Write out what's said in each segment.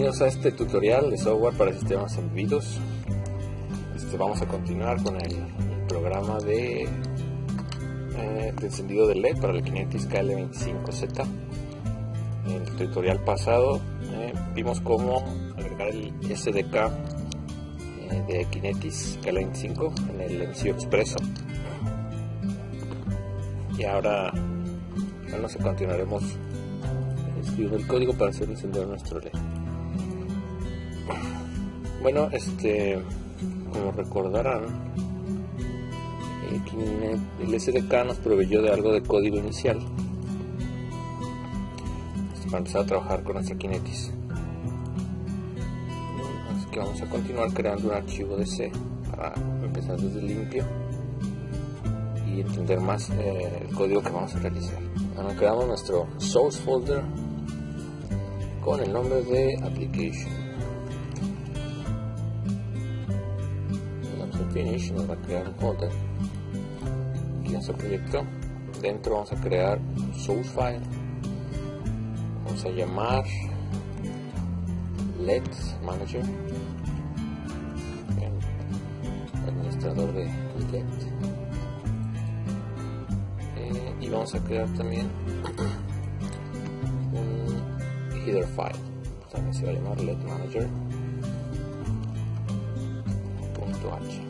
Bienvenidos a este tutorial de software para sistemas embebidos. Vamos a continuar con el programa de encendido de LED para el Kinetis KL25Z. En el tutorial pasado vimos cómo agregar el SDK de Kinetis KL25 en el MCU Expresso. Y ahora continuaremos escribiendo el código para hacer encender nuestro LED. Bueno, como recordarán, el SDK nos proveyó de algo de código inicial para empezar a trabajar con nuestra Kinetis. Así que vamos a continuar creando un archivo de C para empezar desde limpio y entender más el código que vamos a realizar. Ahora creamos nuestro source folder con el nombre de application. Finish, nos va a crear un folder. Aquí nuestro proyecto. Dentro vamos a crear un source file. Vamos a llamar LED Manager, administrador de LED, y vamos a crear también un header file. También se va a llamar LED Manager .h.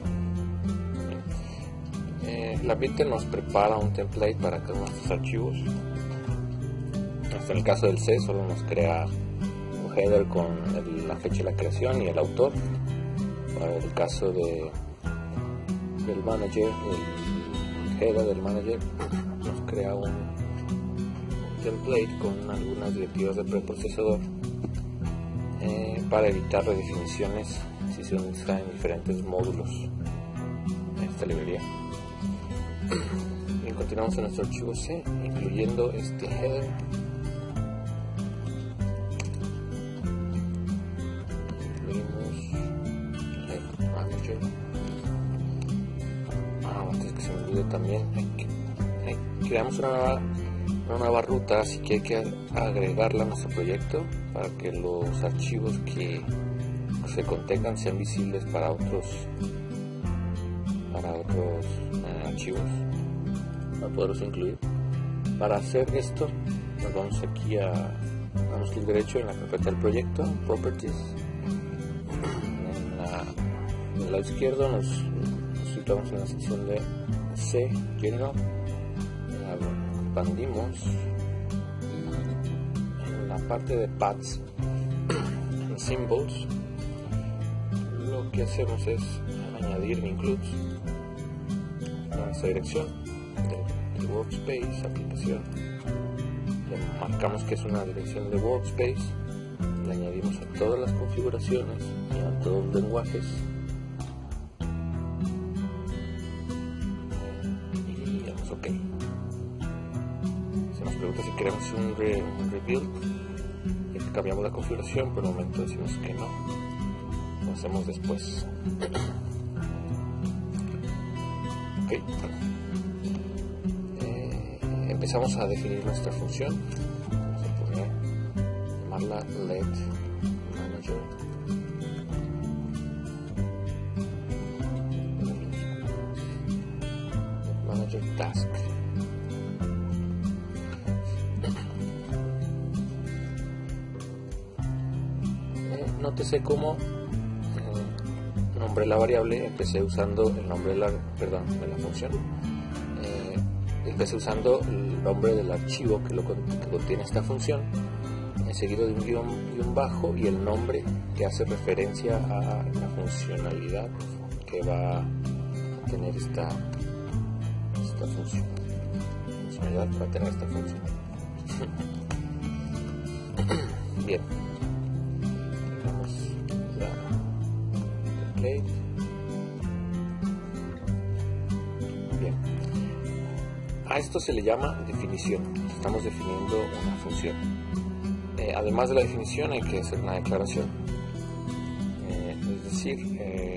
La Bitter nos prepara un template para cada uno de nuestros archivos. En el caso del C solo nos crea un header con la fecha de la creación y el autor. Para el caso del manager, el header del manager nos crea un template con algunas directivas de preprocesador para evitar redefiniciones si se utilizan diferentes módulos en esta librería. Y continuamos en nuestro archivo C, incluyendo este header. Incluimos LED Manager. Antes que se me olvide también, creamos una nueva ruta, así que hay que agregarla a nuestro proyecto para que los archivos que se contengan sean visibles para otros archivos, para poderlos incluir. Para hacer esto nos vamos aquí damos clic derecho en la carpeta del proyecto, Properties. En el lado izquierdo nos situamos en la sección de C General, expandimos en la parte de Paths and Symbols. Lo que hacemos es añadir includes a esta dirección del workspace, aplicación. Le marcamos que es una dirección de workspace, le añadimos a todas las configuraciones y a todos los lenguajes y damos OK. Se nos pregunta si queremos un rebuild, y que cambiamos la configuración, por el momento decimos que no. Lo hacemos después. Okay. Empezamos a definir nuestra función. Vamos a llamarla LED Manager. Manager Task. Nótese cómo nombré la variable, empecé usando el nombre de la función, empecé usando el nombre del archivo que contiene esta función, seguido de un guión bajo y el nombre que hace referencia a la funcionalidad que va a tener esta función. Funcionalidad que va a tener esta función. Bien. Bien, a esto se le llama definición. Estamos definiendo una función. Además de la definición hay que hacer una declaración, es decir,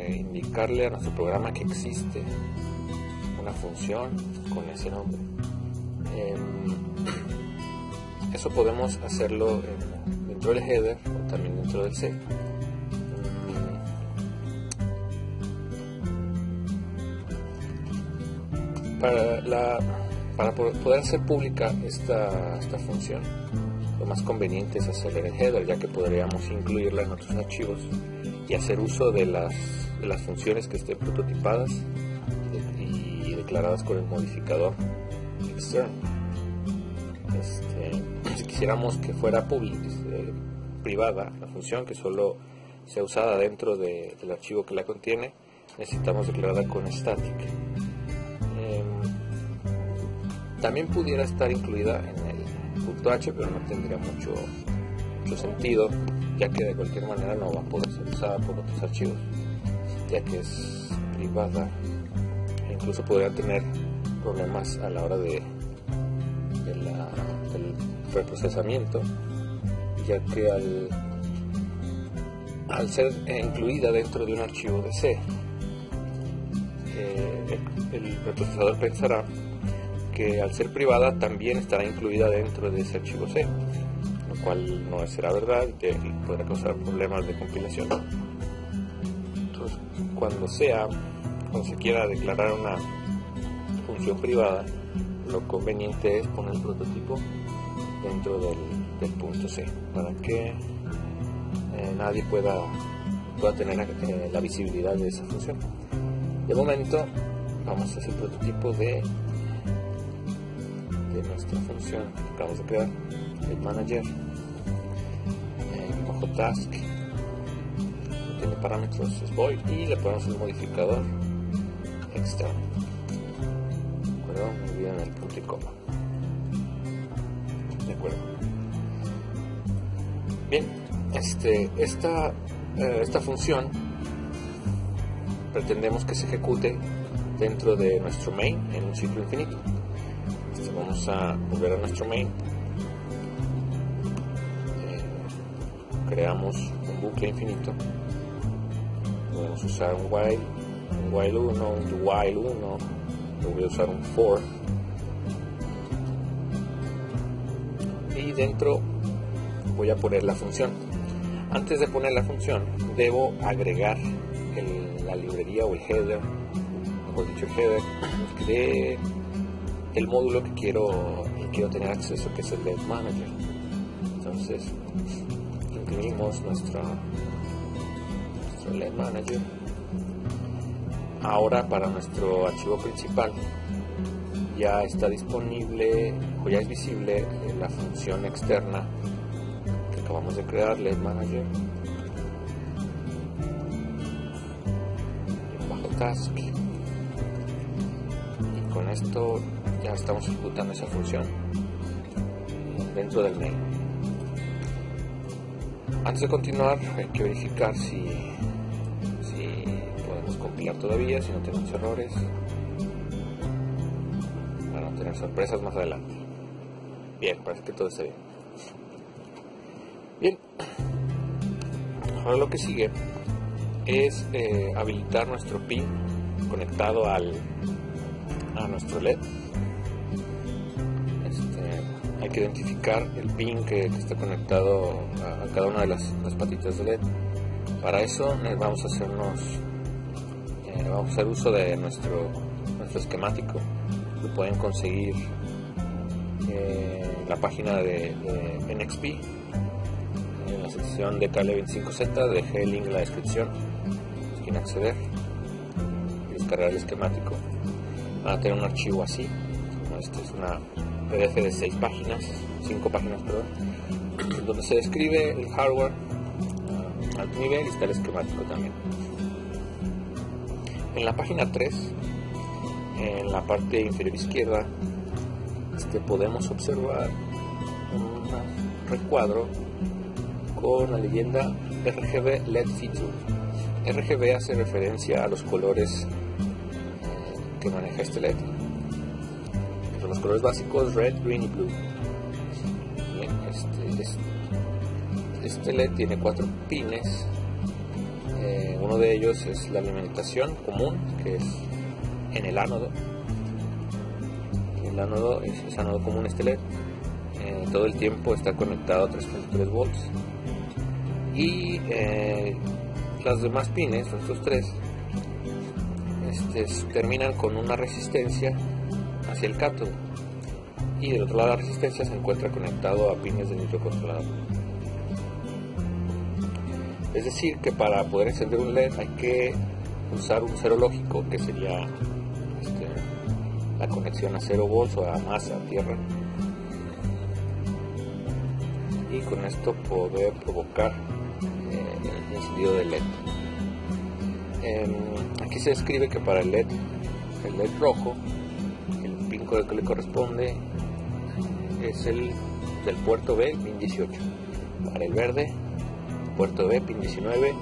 indicarle a nuestro programa que existe una función con ese nombre. Eso podemos hacerlo de dentro del header o también dentro del C. Para poder hacer pública esta función, lo más conveniente es hacer el header, ya que podríamos incluirla en otros archivos y hacer uso de las funciones que estén prototipadas y declaradas con el modificador externo. Si quisiéramos que fuera privada la función, que solo sea usada dentro del archivo que la contiene, necesitamos declararla con static. También pudiera estar incluida en el .h, pero no tendría mucho sentido, ya que de cualquier manera no va a poder ser usada por otros archivos, ya que es privada e incluso podría tener problemas a la hora del reprocesamiento, ya que al ser incluida dentro de un archivo de C, el reprocesador pensará que al ser privada también estará incluida dentro de ese archivo C, lo cual no será verdad y podrá causar problemas de compilación. Entonces, cuando se quiera declarar una función privada, lo conveniente es poner el prototipo dentro del punto C, para que nadie pueda tener la visibilidad de esa función. De momento vamos a hacer el prototipo de nuestra función que acabamos de crear, el manager, bajo task, tiene parámetros es void y le ponemos el modificador externo. ¿De acuerdo? No olviden el punto y coma. De acuerdo. Bien, esta función pretendemos que se ejecute dentro de nuestro main en un ciclo infinito. Vamos a volver a nuestro main, creamos un bucle infinito, podemos usar un while 1, un while 1, voy a usar un for, y dentro voy a poner la función. Antes de poner la función debo agregar la librería o el header, mejor dicho el header, de el módulo que quiero tener acceso, que es el LED Manager. Entonces imprimimos nuestro LED Manager. Ahora para nuestro archivo principal ya está disponible o ya es visible la función externa que acabamos de crear, LED Manager, bajo task, y con esto ya estamos ejecutando esa función dentro del main. Antes de continuar hay que verificar si podemos compilar todavía, si no tenemos errores, para no tener sorpresas más adelante. Bien, parece que todo está bien. Bien, ahora lo que sigue es habilitar nuestro pin conectado a nuestro LED. Hay que identificar el pin que está conectado a cada una de las patitas de LED. Para eso vamos a hacer uso de nuestro esquemático. Lo pueden conseguir en la página de NXP, en la sección de KL25Z. Dejé el link en la descripción si quieren acceder y descargar el esquemático. Van a tener un archivo así. Este es una PDF de 5 páginas, donde se describe el hardware a alto nivel y está el esquemático también. En la página 3, en la parte inferior izquierda, podemos observar un recuadro con la leyenda RGB LED Feature. RGB hace referencia a los colores que maneja este LED. Son los colores básicos red, green y blue. Bien, este LED tiene 4 pines. Uno de ellos es la alimentación común, que es en el ánodo. El ánodo es ánodo común este LED. todo el tiempo está conectado a 3.3 volts y las demás pines, estos tres, terminan con una resistencia hacia el cátodo, y del otro lado de la resistencia se encuentra conectado a pines del microcontrolador. Es decir, que para poder encender un LED hay que usar un cero lógico, que sería la conexión a 0 volts o a masa, a tierra, y con esto poder provocar el encendido del LED. Aquí se describe que para el LED rojo, el pin que le corresponde es el del puerto B, pin 18. Para el verde, puerto B, pin 19.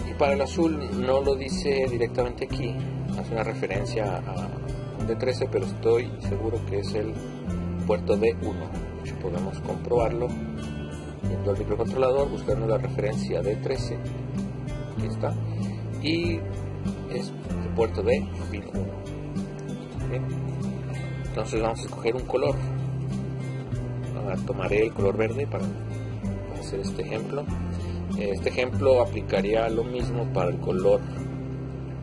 Y para el azul no lo dice directamente aquí, hace una referencia a un D13, pero estoy seguro que es el puerto D1. De hecho, podemos comprobarlo yendo al microcontrolador, buscando la referencia D13. Aquí está. Y es el puerto D, pin 1. Bien. Entonces vamos a escoger un color. Tomaré el color verde para hacer este ejemplo. Este ejemplo aplicaría lo mismo para el color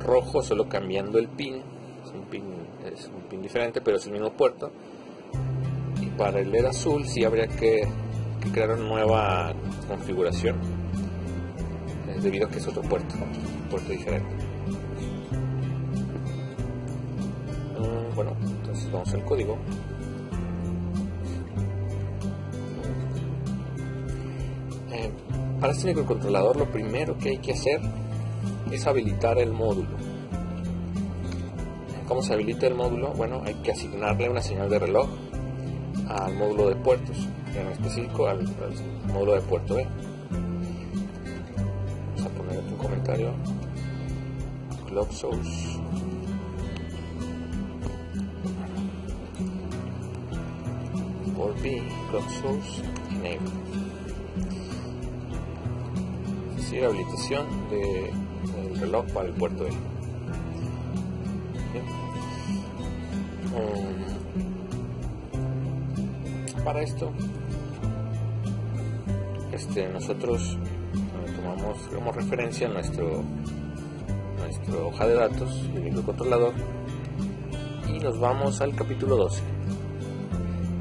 rojo, solo cambiando el pin. Es un pin diferente, pero es el mismo puerto. Y para el LED azul sí habría que crear una nueva configuración, debido a que es otro puerto diferente. Bueno, entonces vamos al código. Para este microcontrolador lo primero que hay que hacer es habilitar el módulo. ¿Cómo se habilita el módulo? Bueno, hay que asignarle una señal de reloj al módulo de puertos, en específico al módulo de puerto B. Vamos a poner aquí un comentario: clock source port B, clock source enable. Es decir, habilitación del reloj para el puerto B. Para esto, nosotros tomamos como referencia nuestra hoja de datos del microcontrolador y nos vamos al capítulo 12,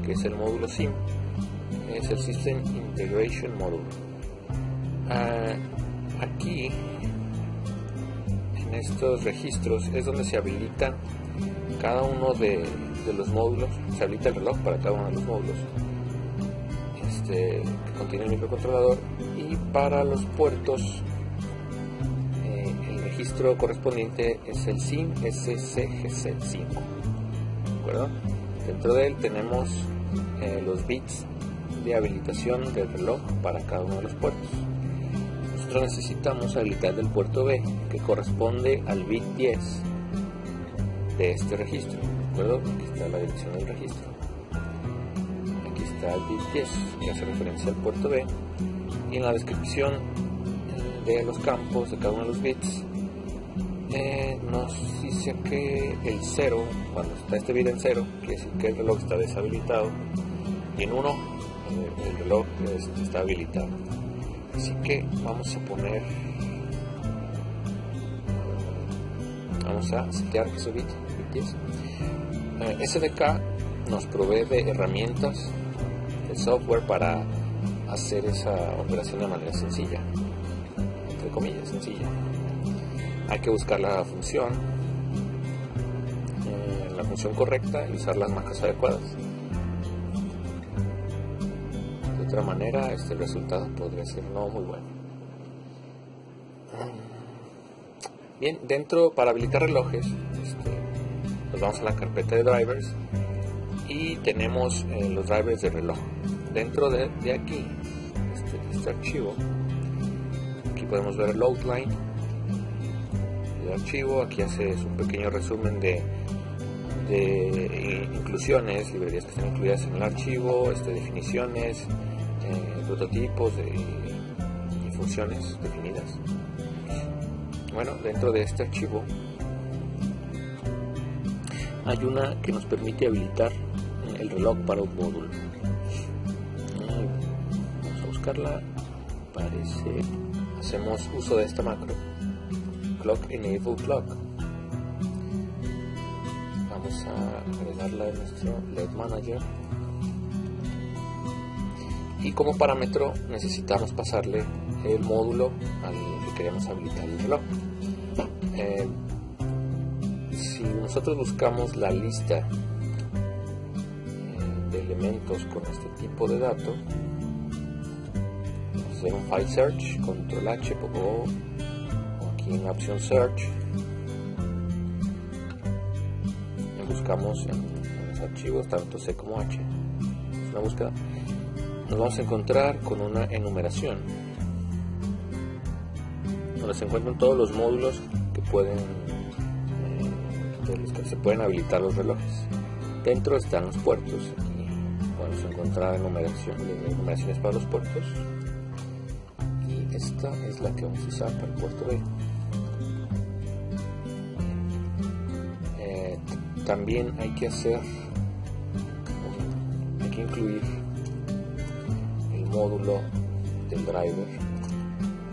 que es el módulo SIM, es el System Integration Module. Aquí, en estos registros, es donde se habilitan cada uno de los módulos, se habilita el reloj para cada uno de los módulos que contiene el microcontrolador, y para los puertos el registro correspondiente es el SIM SCGC5. ¿De acuerdo? Dentro de él tenemos los bits de habilitación del reloj para cada uno de los puertos. Nosotros necesitamos habilitar el puerto B, que corresponde al bit 10 de este registro. ¿De acuerdo? Aquí está la dirección del registro. Aquí está el bit 10, que hace referencia al puerto B. Y en la descripción de los campos de cada uno de los bits nos dice que el 0, cuando está este bit en 0, quiere decir que el reloj está deshabilitado, y en 1 el reloj está habilitado. Así que vamos a setear ese bit 10. SDK nos provee de herramientas de software para hacer esa operación de manera sencilla, entre comillas sencilla. Hay que buscar la función correcta y usar las marcas adecuadas. De otra manera, el resultado podría ser no muy bueno. Bien, para habilitar relojes, nos vamos a la carpeta de drivers y tenemos los drivers de reloj. Dentro de aquí, este archivo, aquí podemos ver el outline del archivo. Aquí hace un pequeño resumen de inclusiones, librerías que están incluidas en el archivo, definiciones, prototipos y funciones definidas. Bueno, dentro de este archivo hay una que nos permite habilitar el reloj para un módulo. buscarla. Hacemos uso de esta macro, clock enable clock. Vamos a agregarla en nuestro LED Manager. Y como parámetro necesitamos pasarle el módulo al que queremos habilitar el reloj. Si nosotros buscamos la lista de elementos con este tipo de dato, vamos a hacer un file search, control H o aquí en la opción search, buscamos en los archivos tanto C como H, es una búsqueda. Nos vamos a encontrar con una enumeración donde se encuentran todos los módulos que de los que se pueden habilitar los relojes. Dentro están los puertos y vamos a encontrar enumeraciones para los puertos, y esta es la que vamos a usar para el puerto B. También hay que incluir módulo del driver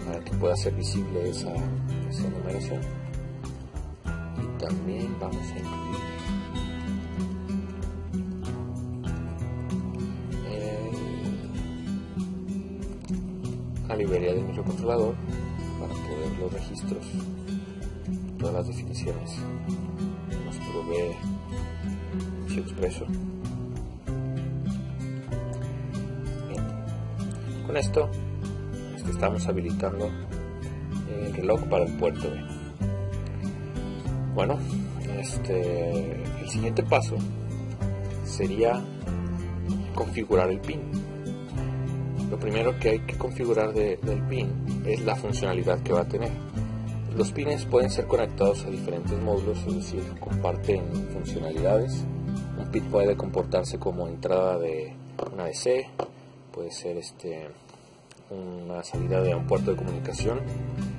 para que pueda ser visible esa enumeración, y también vamos a incluir la librería del microcontrolador para poder los registros, todas las definiciones que nos provee Expresso. Con esto estamos habilitando el reloj para el puerto B. Bueno, el siguiente paso sería configurar el pin. Lo primero que hay que configurar del pin es la funcionalidad que va a tener. Los pines pueden ser conectados a diferentes módulos, es decir, comparten funcionalidades. Un pin puede comportarse como entrada de una DC, puede ser una salida de un puerto de comunicación,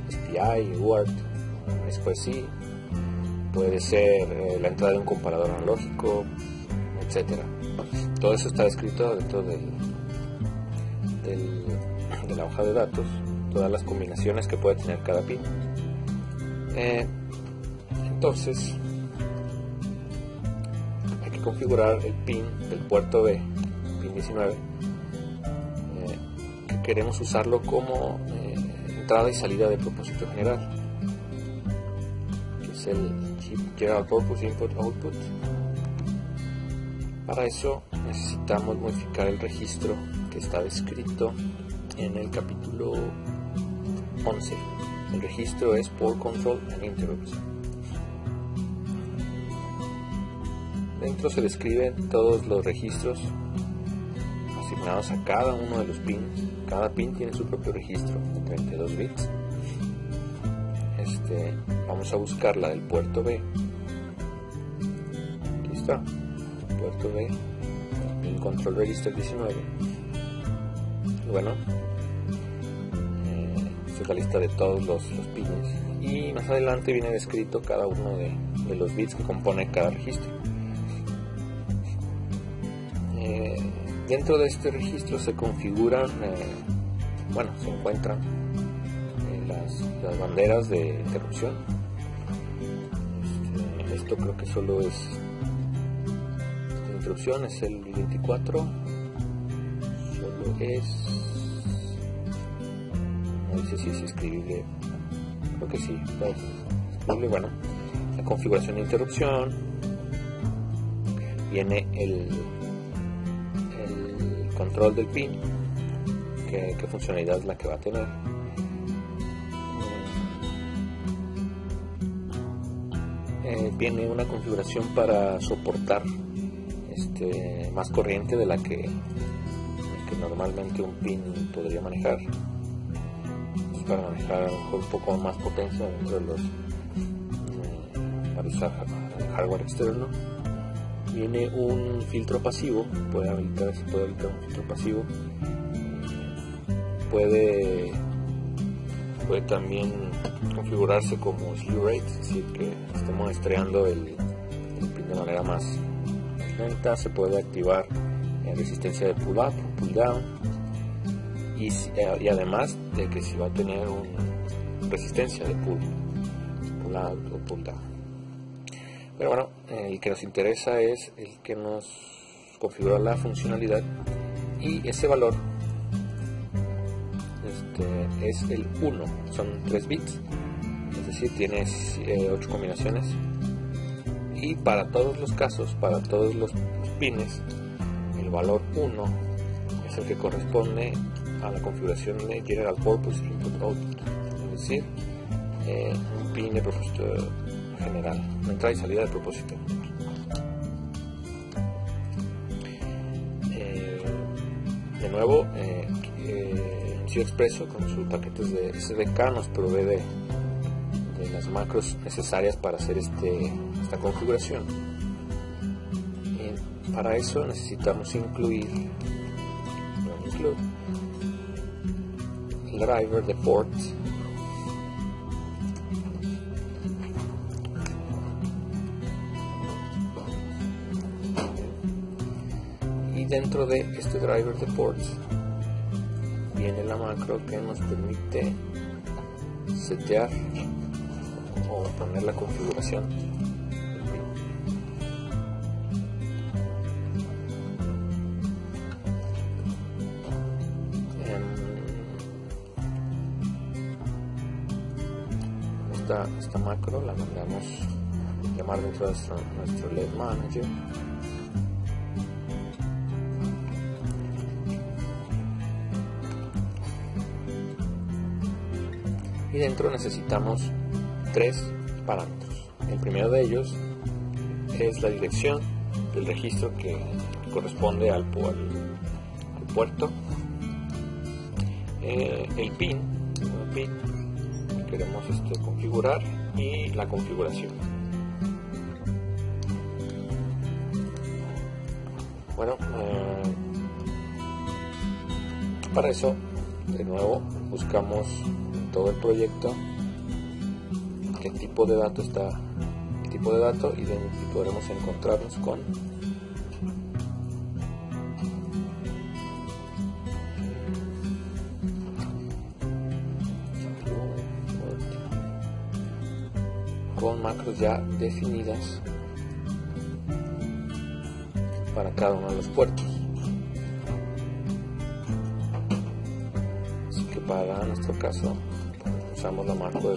SPI, UART, SPI, puede ser la entrada de un comparador analógico, etc. Todo eso está descrito dentro de la hoja de datos, todas las combinaciones que puede tener cada pin. Entonces hay que configurar el pin del puerto B, pin 19, que queremos usarlo como entrada y salida de propósito general, que es el Chip General Purpose Input Output. Para eso necesitamos modificar el registro que está descrito en el capítulo 11. El registro es Port Control and Interrupts. Dentro se describen todos los registros asignados a cada uno de los pins. Cada pin tiene su propio registro de 32 bits. Vamos a buscar la del puerto B. Aquí está, puerto B, Pin Control Register 19. Bueno, esta es la lista de todos los pines, y más adelante viene descrito cada uno de los bits que compone cada registro. Dentro de este registro se configuran, se encuentran las banderas de interrupción. Esto creo que solo es esta interrupción, es el 24, solo es, no dice si es escribible, creo que sí, es escribible. Bueno, la configuración de interrupción, viene el control del pin, qué funcionalidad es la que va a tener. Viene una configuración para soportar más corriente de la que normalmente un pin podría manejar. Es para manejar a lo mejor un poco más potencia dentro de para usar hardware externo. Viene un filtro pasivo, se puede habilitar un filtro pasivo. Puede también configurarse como slew rate, es decir, que esté muestreando el pin de manera más lenta. Se puede activar resistencia de pull up o pull down, y además de que si va a tener una resistencia de pull out o pull down. Pero bueno, el que nos interesa es el que nos configura la funcionalidad, y ese valor es el 1, son 3 bits, es decir, tiene 8 combinaciones, y para todos los casos, para todos los pines, el valor 1 es el que corresponde a la configuración de General Purpose Input Output, es decir, un pin de propósito general, una entrada y salida de propósito. De nuevo, Expresso con sus paquetes de SDK nos provee de las macros necesarias para hacer esta configuración. Y para eso necesitamos incluir el driver de ports, y dentro de este driver de ports viene la macro que nos permite setear o poner la configuración. Esta macro la mandamos llamar dentro de nuestro LED Manager. Y dentro necesitamos 3 parámetros. El primero de ellos es la dirección del registro que corresponde al puerto, el pin que queremos configurar, y la configuración. Bueno, para eso de nuevo buscamos todo el proyecto qué tipo de dato está, y podremos encontrarnos con macros ya definidas para cada uno de los puertos. Así que para nuestro caso usamos la macro de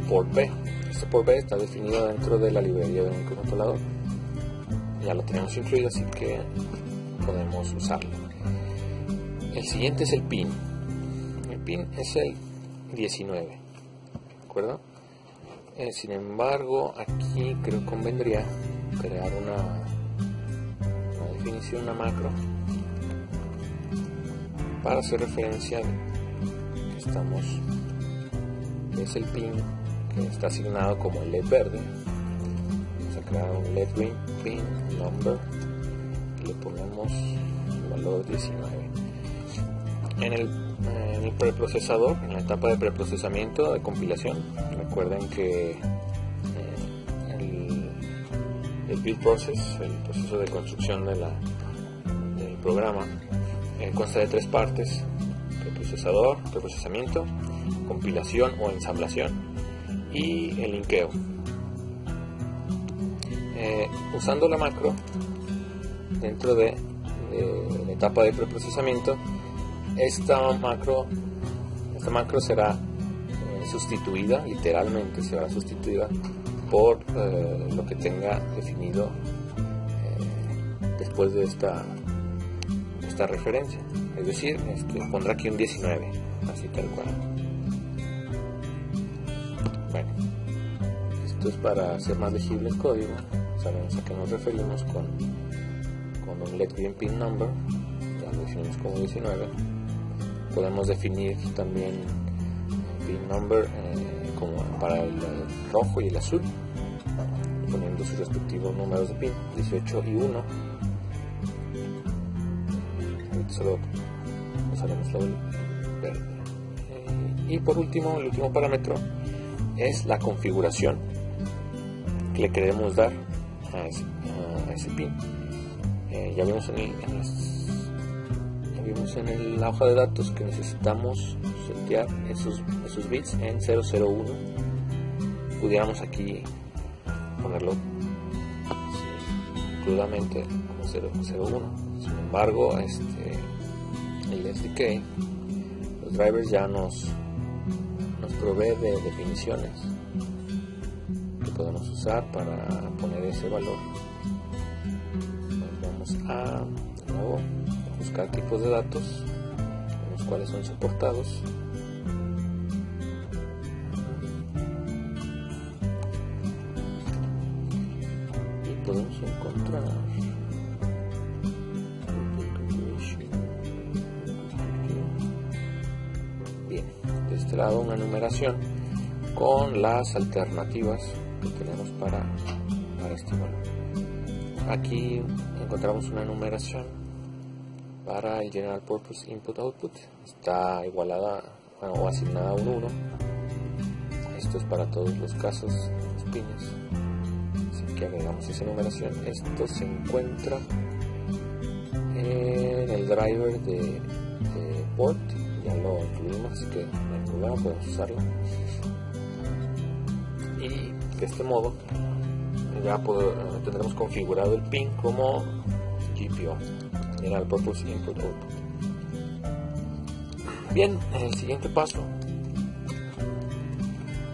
port B. Este port B está definido dentro de la librería de un microcontrolador. Ya lo tenemos incluido, así que podemos usarlo. El siguiente es el pin. El pin es el 19, ¿de acuerdo? Sin embargo, aquí creo que convendría crear una definición, una macro, para hacer referencia que es el pin que está asignado como el LED verde. Vamos a crear un LED green pin number y le ponemos el valor 19. En el preprocesador, en la etapa de preprocesamiento de compilación, recuerden que el build process, el proceso de construcción del programa, consta de 3 partes: preprocesador, preprocesamiento, compilación o ensamblación, y el linkeo. Usando la macro dentro de la etapa de preprocesamiento, esta macro será sustituida, literalmente será sustituida por lo que tenga definido después de esta referencia, es decir, pondrá aquí un 19, así tal cual. Bueno, esto es para hacer más legible el código. Sabemos a qué nos referimos con un LED green pin number, ya lo definimos como 19. Podemos definir también pin number como para el rojo y el azul, poniendo sus respectivos números de pin, 18 y 1. Solo usaremos el verde. Y por último, el último parámetro es la configuración que le queremos dar a ese pin. Ya vimos en vimos en la hoja de datos que necesitamos setear esos bits en 001. Pudiéramos aquí ponerlo crudamente como 001. Sin embargo, el SDK, los drivers ya nos provee de definiciones que podemos usar para poner ese valor. Vamos a de nuevo buscar tipos de datos, los cuales son soportados. Y podemos encontrar bien, de este lado una enumeración con las alternativas que tenemos para este valor. Aquí encontramos una enumeración para el General Purpose Input Output, está igualada o asignada a un 1. Esto es para todos los casos, los pines. Así que agregamos esa enumeración. Esto se encuentra en el driver de port, ya lo incluimos, así que no hay problema, podemos usarlo. Y de este modo ya tendremos configurado el pin como GPO, General Purpose Input Output. Bien, el siguiente paso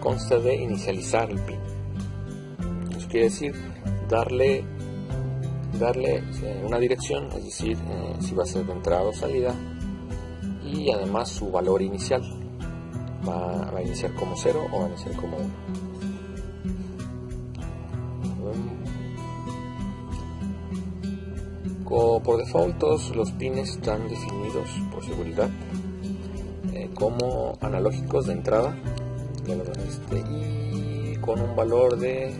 consta de inicializar el pin. Eso quiere decir darle una dirección, es decir, si va a ser de entrada o salida, y además su valor inicial. Va a iniciar como 0 o va a iniciar como 1. Por default todos los pines están definidos por seguridad como analógicos de entrada y con un valor de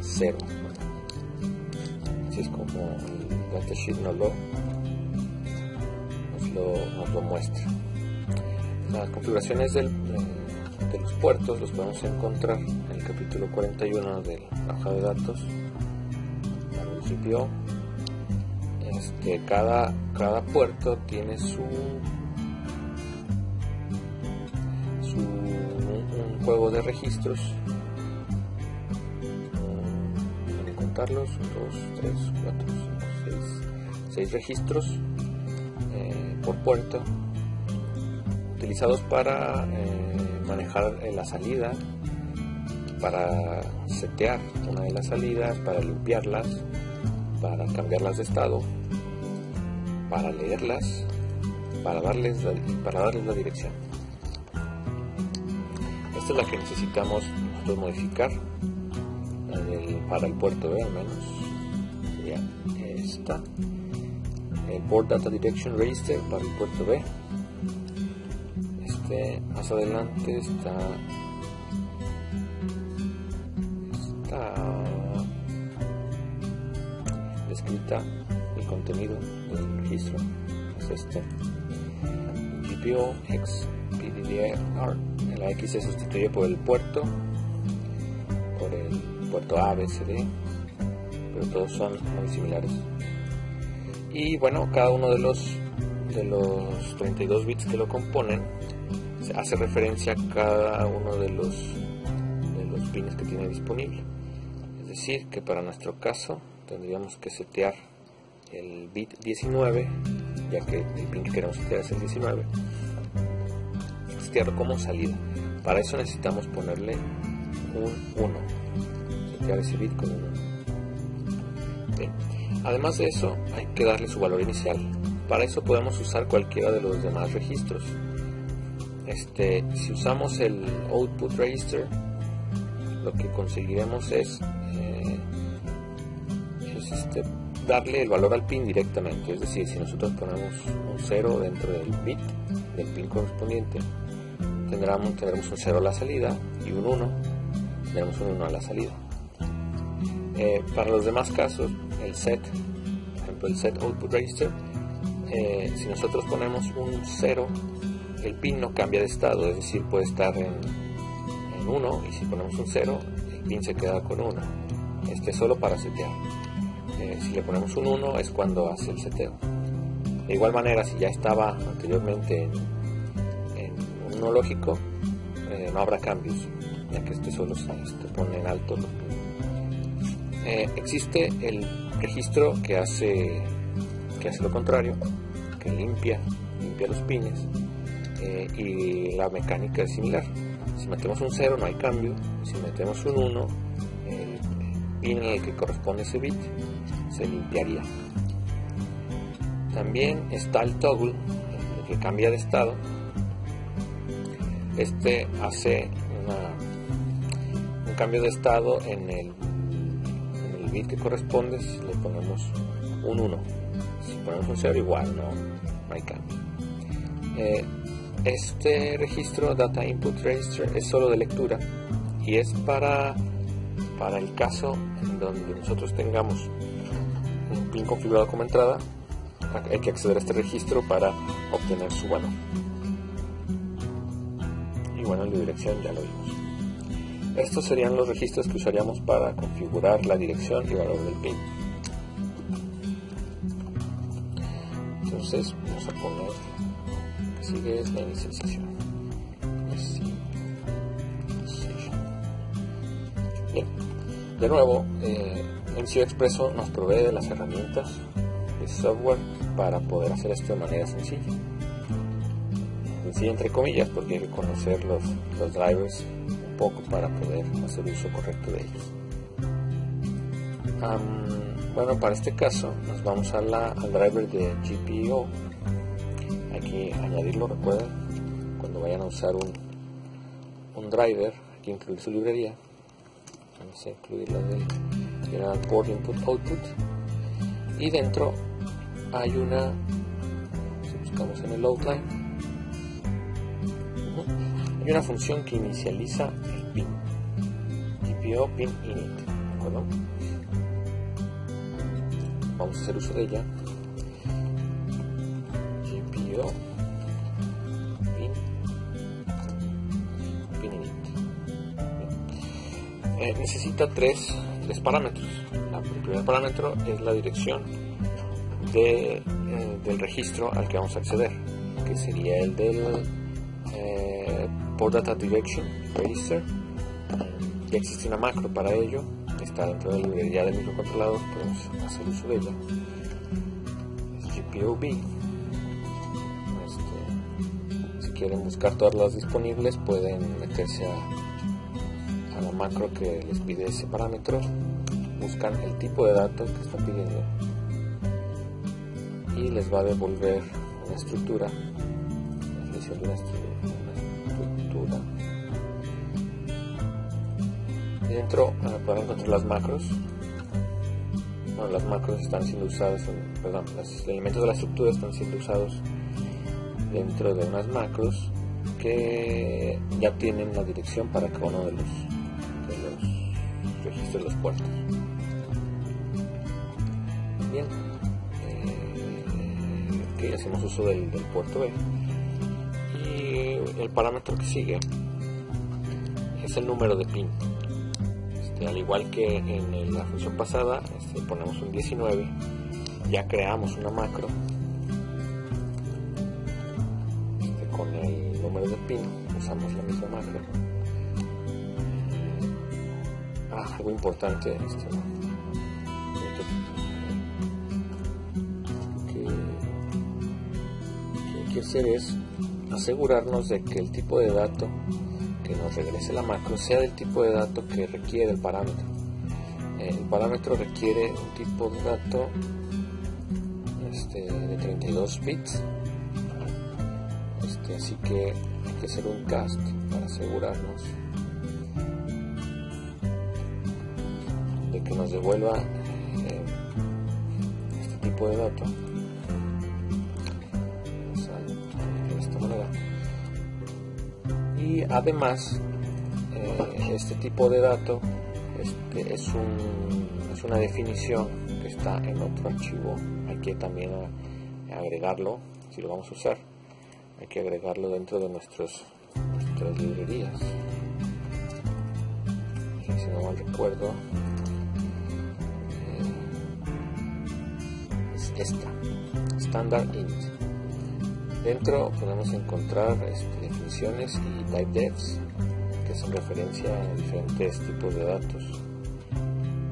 0. Así es como el datasheet nos lo muestra. Las configuraciones de los puertos los podemos encontrar en el capítulo 41 de la hoja de datos al GPO. Cada puerto tiene un juego de registros. Voy a contarlos: 1, 2, 3, 4, 5, 6 registros por puerto, utilizados para manejar la salida, para setear una de las salidas, para limpiarlas, para cambiarlas de estado, para leerlas, para darles la dirección. Esta es la que necesitamos nosotros modificar para el puerto B, al menos. Ya está. El Port Data Direction Register para el puerto B. Más adelante está descrita el contenido del registro. Es GPO X PDDR. La X se sustituye por el puerto A, B, C, D, pero todos son muy similares. Y bueno, cada uno de los 32 bits que lo componen hace referencia a cada uno de los pines que tiene disponible. Es decir, que para nuestro caso tendríamos que setear el bit 19, ya que el pin que queremos setear es el 19, setearlo como salida. Para eso necesitamos ponerle un 1, setear ese bit con un 1. Bien. Además de eso, hay que darle su valor inicial. Para eso podemos usar cualquiera de los demás registros. Si usamos el Output Register, lo que conseguiremos es darle el valor al pin directamente. Es decir, si nosotros ponemos un 0 dentro del bit del pin correspondiente, tendremos un 0 a la salida y un 1, tendremos un 1 a la salida. Para los demás casos, el set, por ejemplo el set Output Register, si nosotros ponemos un 0, el pin no cambia de estado, es decir, puede estar en 1, y si ponemos un 0, el pin se queda con 1. Solo para setear. Si le ponemos un 1 es cuando hace el seteo. De igual manera, si ya estaba anteriormente en uno lógico, no habrá cambios, ya que este solo se pone en alto los pines. Existe el registro que hace lo contrario, que limpia los pines, y la mecánica es similar. Si metemos un 0 no hay cambio, si metemos un 1, el pin en el que corresponde ese bit se limpiaría. También está el toggle, el que cambia de estado. Este hace un cambio de estado en el bit que corresponde. Si le ponemos un 1, si ponemos un 0 igual, no hay cambio. Este registro Data Input Register es solo de lectura y es para el caso en donde nosotros tengamos un pin configurado como entrada. Hay que acceder a este registro para obtener su valor. Y bueno, en la dirección ya lo vimos. Estos serían los registros que usaríamos para configurar la dirección y valor del pin. Entonces vamos a poner que sigue la inicialización. Bien, de nuevo, MCU Expresso nos provee de las herramientas de software para poder hacer esto de manera sencilla. Sencilla entre comillas, porque hay que conocer los drivers un poco para poder hacer uso correcto de ellos. Bueno, para este caso nos vamos al driver de GPIO. Hay que añadirlo, recuerden, cuando vayan a usar un driver, hay que incluir su librería. Vamos a incluir la del General Port Input Output, y dentro hay si buscamos en el outline, hay una función que inicializa el pin, GPIO pin init, ¿de acuerdo? Vamos a hacer uso de ella. GPIO pin init. Necesita tres parámetros. El primer parámetro es la dirección del registro al que vamos a acceder, que sería el del Port Data Direction Register. Ya existe una macro para ello, está dentro de la librería del microcontrolador, podemos hacer uso de ella. Es GPIO B. Si quieren buscar todas las disponibles, pueden meterse a la macro que les pide ese parámetro, buscan el tipo de datos que está pidiendo y les va a devolver una estructura, la definición de una estructura. Y dentro podrán encontrar las macros. Bueno, las macros están siendo usadas, los elementos de la estructura están siendo usados dentro de unas macros que ya tienen la dirección para cada uno de los registros de los puertos. Bien, aquí hacemos uso del puerto B, y el parámetro que sigue es el número de pin. Al igual que en la función pasada, ponemos un 19, ya creamos una macro con el número de pin, usamos la misma macro. Algo importante, que hay que hacer es asegurarnos de que el tipo de dato que nos regrese la macro sea del tipo de dato que requiere el parámetro. El parámetro requiere un tipo de dato de 32 bits, así que hay que hacer un cast para asegurarnos de que nos devuelva este tipo de dato. De esta manera. Y además, este tipo de dato es una definición que está en otro archivo. Hay que también agregarlo, si lo vamos a usar, hay que agregarlo dentro de nuestras librerías. Si no mal recuerdo, esta, standard int. Dentro podemos encontrar definiciones y typedefs, que hacen referencia a diferentes tipos de datos,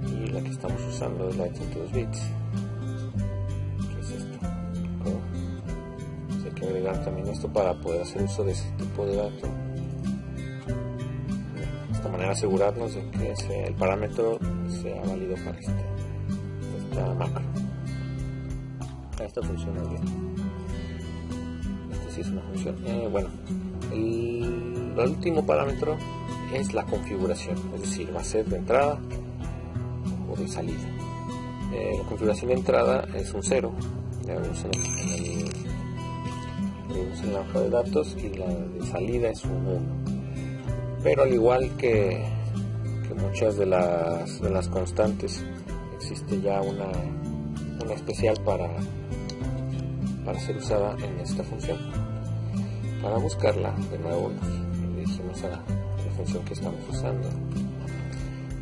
y la que estamos usando es la de 32 bits, que es esta. Hay que agregar también esto para poder hacer uso de ese tipo de datos. De esta manera asegurarnos de que el parámetro sea válido para esta macro. Esto funciona bien. Sí, es una función. Bueno, el último parámetro es la configuración, es decir, va a ser de entrada o de salida. La configuración de entrada es un 0, ya vemos en la hoja de datos, y la de salida es un 1. Pero al igual que muchas de las constantes, existe ya una especial para ser usada en esta función. Para buscarla, de nuevo nos dirigimos a la función que estamos usando,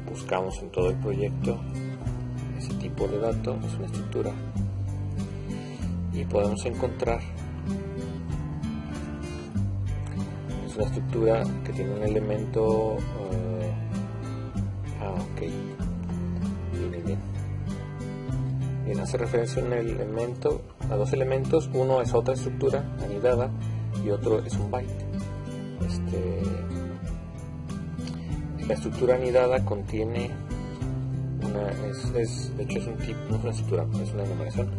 buscamos en todo el proyecto ese tipo de dato, es una estructura, y podemos encontrar, es una estructura que tiene un elemento bien, hace referencia a dos elementos. Uno es otra estructura anidada y otro es un byte. La estructura anidada contiene de hecho es un tipo, no es una estructura, es una enumeración.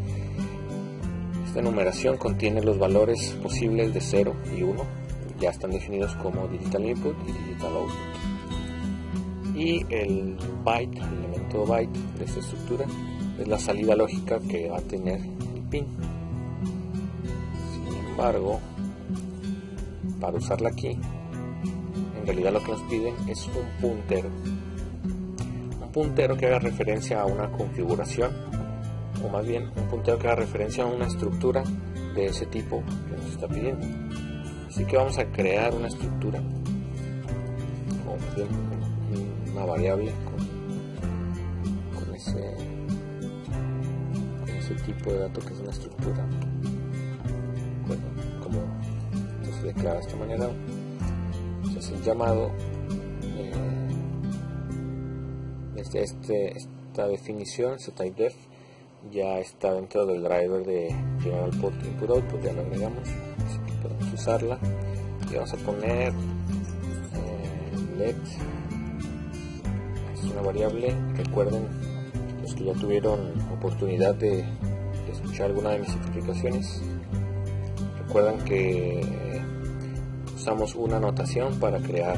Esta enumeración contiene los valores posibles de 0 y 1, ya están definidos como digital input y digital output. Y el byte, el elemento byte de esta estructura, es la salida lógica que va a tener el pin. Sin embargo, para usarla aquí, en realidad lo que nos piden es un puntero que haga referencia a una configuración, o más bien un puntero que haga referencia a una estructura de ese tipo que nos está pidiendo. Así que vamos a crear una estructura, o más bien una variable con ese tipo de dato, que es una estructura. Bueno, como se declara de esta manera, se hace el llamado. Esta definición, este typedef, ya está dentro del driver de general input output, ya lo agregamos, así que podemos usarla. Y vamos a poner let, es una variable. Recuerden, los que ya tuvieron oportunidad de escuchar alguna de mis explicaciones, recuerdan que usamos una notación para crear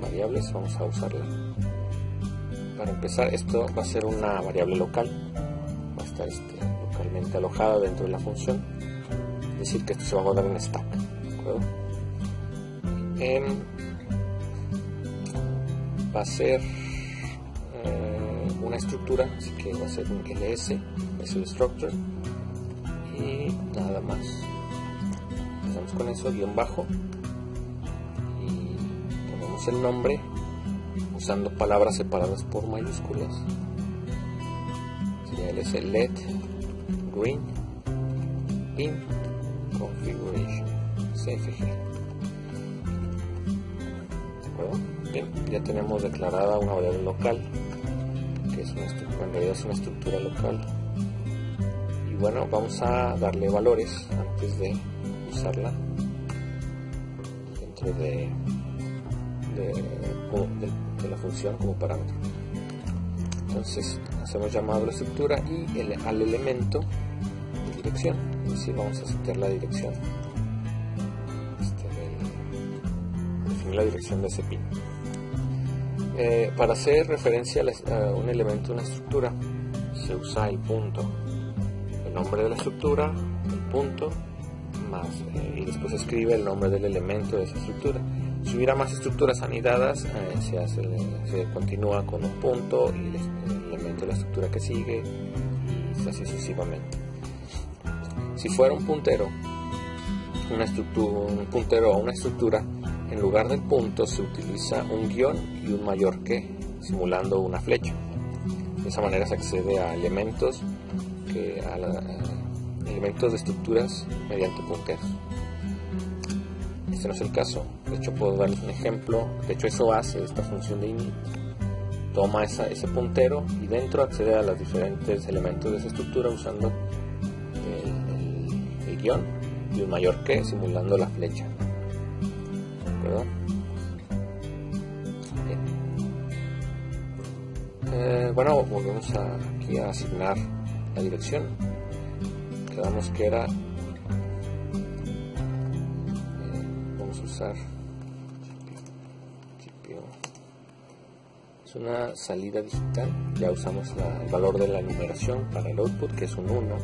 variables. Vamos a usarla. Para empezar, esto va a ser una variable local, va a estar localmente alojada dentro de la función, es decir, que esto se va a guardar en stack, ¿de acuerdo? Va a ser una estructura, así que va a ser un ls, es el structure, y nada más. Empezamos con eso, guión bajo, y ponemos el nombre usando palabras separadas por mayúsculas. Sería ls let green int configuration cfg. ¿De acuerdo? Bien, ya tenemos declarada una variable local, que es en realidad es una estructura local. Y bueno, vamos a darle valores antes de usarla dentro de la función como parámetro. Entonces hacemos llamado a la estructura y al elemento de dirección, es decir, vamos a setear la dirección, definir la dirección de ese pin. Para hacer referencia a un elemento de una estructura, se usa el punto, el nombre de la estructura, el punto, más, y después se escribe el nombre del elemento de esa estructura. Si hubiera más estructuras anidadas, se continúa con un punto y el elemento de la estructura que sigue, y así sucesivamente. Si fuera un puntero a una estructura, en lugar del punto se utiliza un guión y un mayor que, simulando una flecha. De esa manera se accede a elementos elementos de estructuras mediante punteros. Este no es el caso. De hecho, puedo darles un ejemplo. De hecho, eso hace esta función de init. Toma ese puntero y dentro accede a los diferentes elementos de esa estructura usando el guión y un mayor que simulando la flecha. ¿De acuerdo? Bueno, volvemos aquí a asignar la dirección. Quedamos que era, vamos a usar GPIO. Es una salida digital. Ya usamos el valor de la numeración para el output, que es un 1.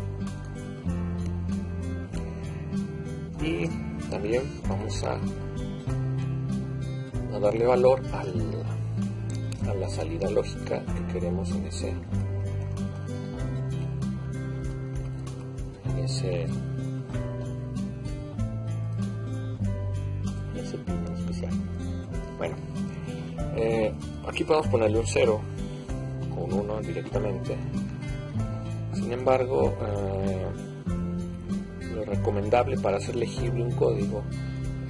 Y también vamos a darle valor a la salida lógica que queremos en ese pin especial. Bueno, aquí podemos ponerle un 0 o un 1 directamente. Sin embargo, lo recomendable para hacer legible un código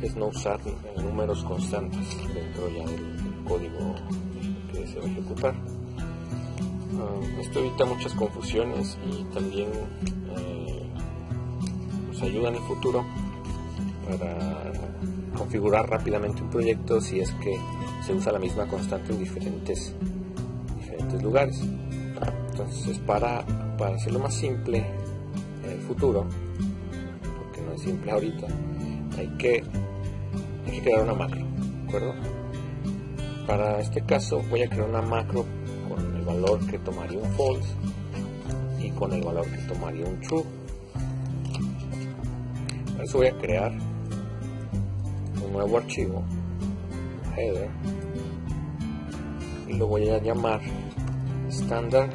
es no usar números constantes dentro ya del código que se va a ejecutar. Esto evita muchas confusiones y también nos ayuda en el futuro para configurar rápidamente un proyecto si es que se usa la misma constante en diferentes lugares. Entonces, para hacerlo más simple en el futuro, porque no es simple ahorita, hay que crear una macro, ¿de acuerdo? Para este caso voy a crear una macro con el valor que tomaría un false y con el valor que tomaría un true. Para eso voy a crear un nuevo archivo, header, y lo voy a llamar standard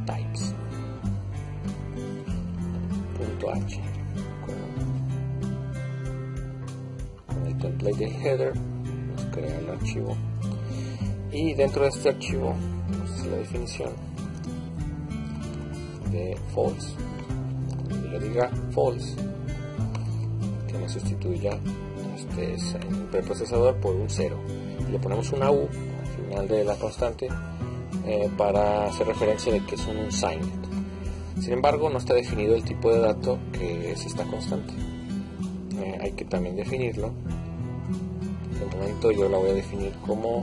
types.h. Con el template de header vamos a crear el archivo y dentro de este archivo vamos a hacer la definición de false. Cuando yo diga false, que me sustituya el preprocesador por un 0 y le ponemos una U al final de la constante para hacer referencia de que es un unsigned. Sin embargo, no está definido el tipo de dato que es esta constante. Hay que también definirlo. De momento yo la voy a definir como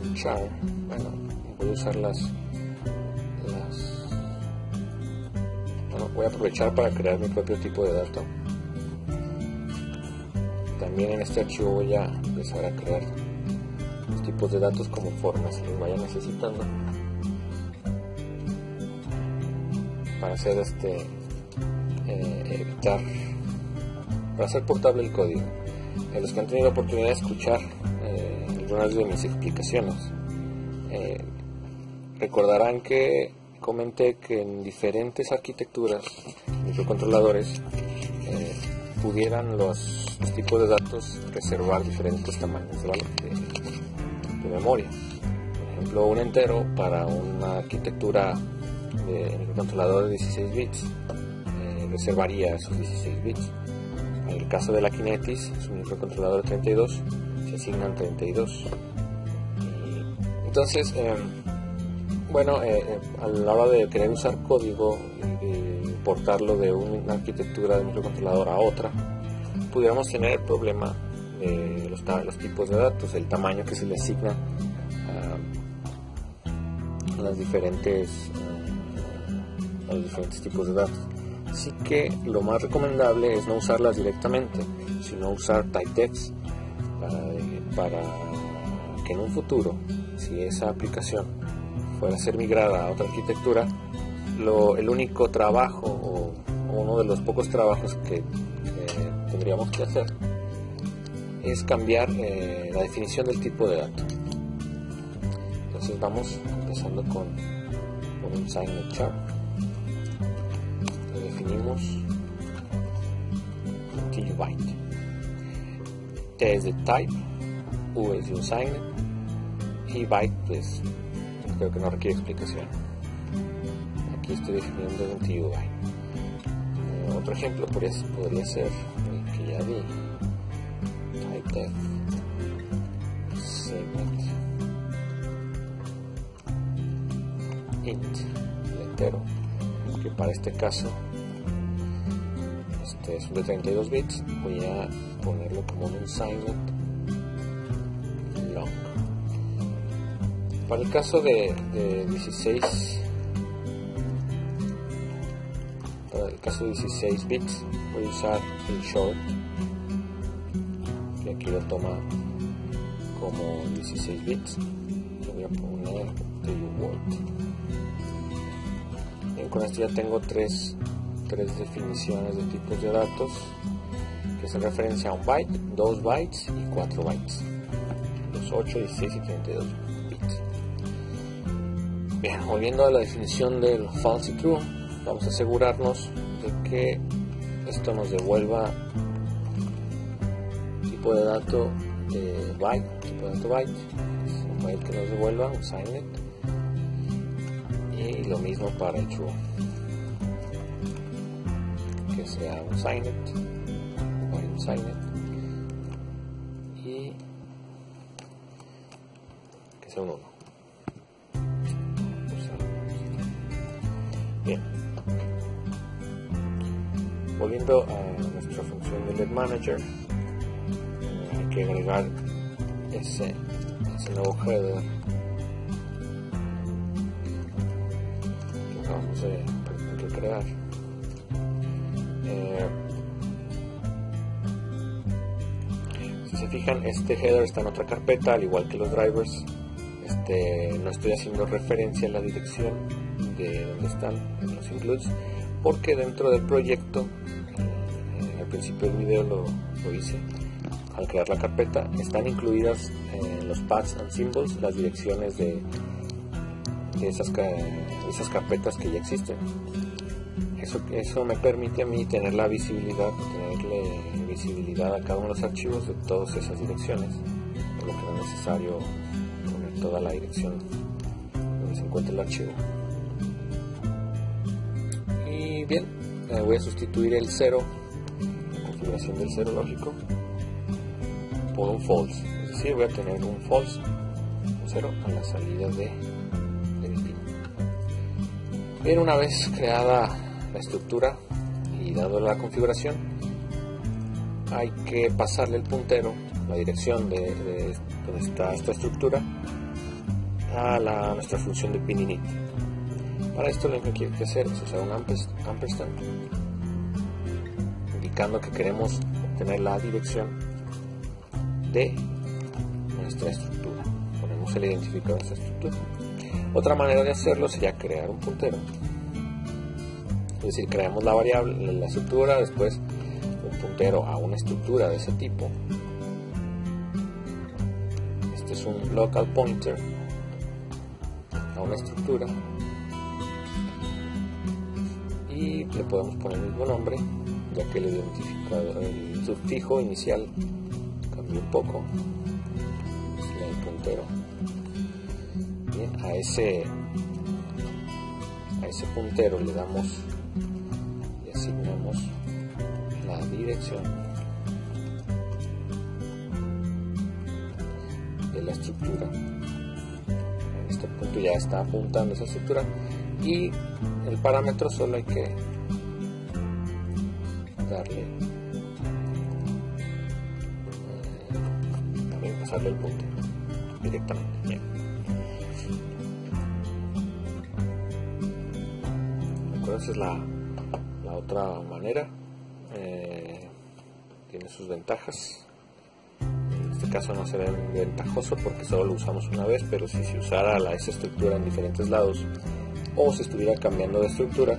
un char. Bueno, voy a usar voy a aprovechar para crear mi propio tipo de dato. También en este archivo voy a empezar a crear los tipos de datos como formas si los vaya necesitando para hacer para hacer portable el código. Los que han tenido la oportunidad de escuchar algunas de mis explicaciones recordarán que comenté que en diferentes arquitecturas microcontroladores pudieran los tipos de datos reservar diferentes tamaños de memoria. Por ejemplo, un entero para una arquitectura de microcontrolador de 16 bits reservaría esos 16 bits. En el caso de la Kinetis, es un microcontrolador de 32, se asignan 32. Entonces, a la hora de querer usar código y portarlo de una arquitectura de microcontrolador a otra, pudiéramos tener el problema de los tipos de datos, el tamaño que se le asigna a los diferentes tipos de datos. Así que lo más recomendable es no usarlas directamente, sino usar typedecs para que en un futuro, si esa aplicación fuera a ser migrada a otra arquitectura, el único trabajo o uno de los pocos trabajos que tendríamos que hacer es cambiar la definición del tipo de dato. Entonces vamos empezando con un unsigned char. Lo definimos TUByte. T es de type U es de un signet, y byte pues creo que no requiere explicación. Aquí estoy definiendo el antiguo byte. Otro ejemplo podría ser el que ya vi, type def segment int, el entero, que para este caso es de 32 bits. Voy a ponerlo como un signet long. Para el caso de 16, para el caso de 16 bits, voy a usar el short, que aquí lo toma como 16 bits. Le voy a poner the word. Bien, con esto ya tengo tres definiciones de tipos de datos que hacen referencia a un byte, 2 bytes y 4 bytes, los 8, 16 y 32 bits. Bien, volviendo a la definición del false y true, vamos a asegurarnos de que esto nos devuelva tipo de dato de byte, es un byte que nos devuelva un signet, y lo mismo para el true, que sea un signet, un signet, y que sea un 1. Bien, volviendo a nuestra función de LED Manager, hay que agregar ese nuevo header que vamos a crear. Si se fijan, este header está en otra carpeta, al igual que los drivers. No estoy haciendo referencia a la dirección de donde están los includes, porque dentro del proyecto, al principio del video lo hice, al crear la carpeta, están incluidas los paths and symbols, las direcciones de esas carpetas que ya existen. Eso me permite a mí tener la visibilidad, tenerle visibilidad a cada uno de los archivos de todas esas direcciones, por lo que no es necesario poner toda la dirección donde se encuentra el archivo. Y bien, voy a sustituir el 0, la configuración del 0 lógico, por un false, es decir, voy a tener un false, un 0 a la salida de mi pin. Bien, una vez creada la estructura y dado la configuración, hay que pasarle el puntero, la dirección de donde está esta estructura, a nuestra función de pin init. Para esto lo que hay que hacer es usar un ampersand, indicando que queremos obtener la dirección de nuestra estructura. Ponemos el identificador de esta estructura. Otra manera de hacerlo sería crear un puntero. Es decir, creamos la variable, la estructura, después un puntero a una estructura de ese tipo. Este es un local pointer a una estructura, y le podemos poner el mismo nombre, ya que el sufijo inicial cambió un poco, es el puntero. Bien, a ese puntero le asignamos la dirección de la estructura. En este punto ya está apuntando esa estructura, y el parámetro solo hay que darle también pasarle el puntero directamente. Bien. Esa es la otra manera. Tiene sus ventajas. En este caso no será ventajoso porque solo lo usamos una vez, pero si se usara esa estructura en diferentes lados, o se estuviera cambiando de estructura,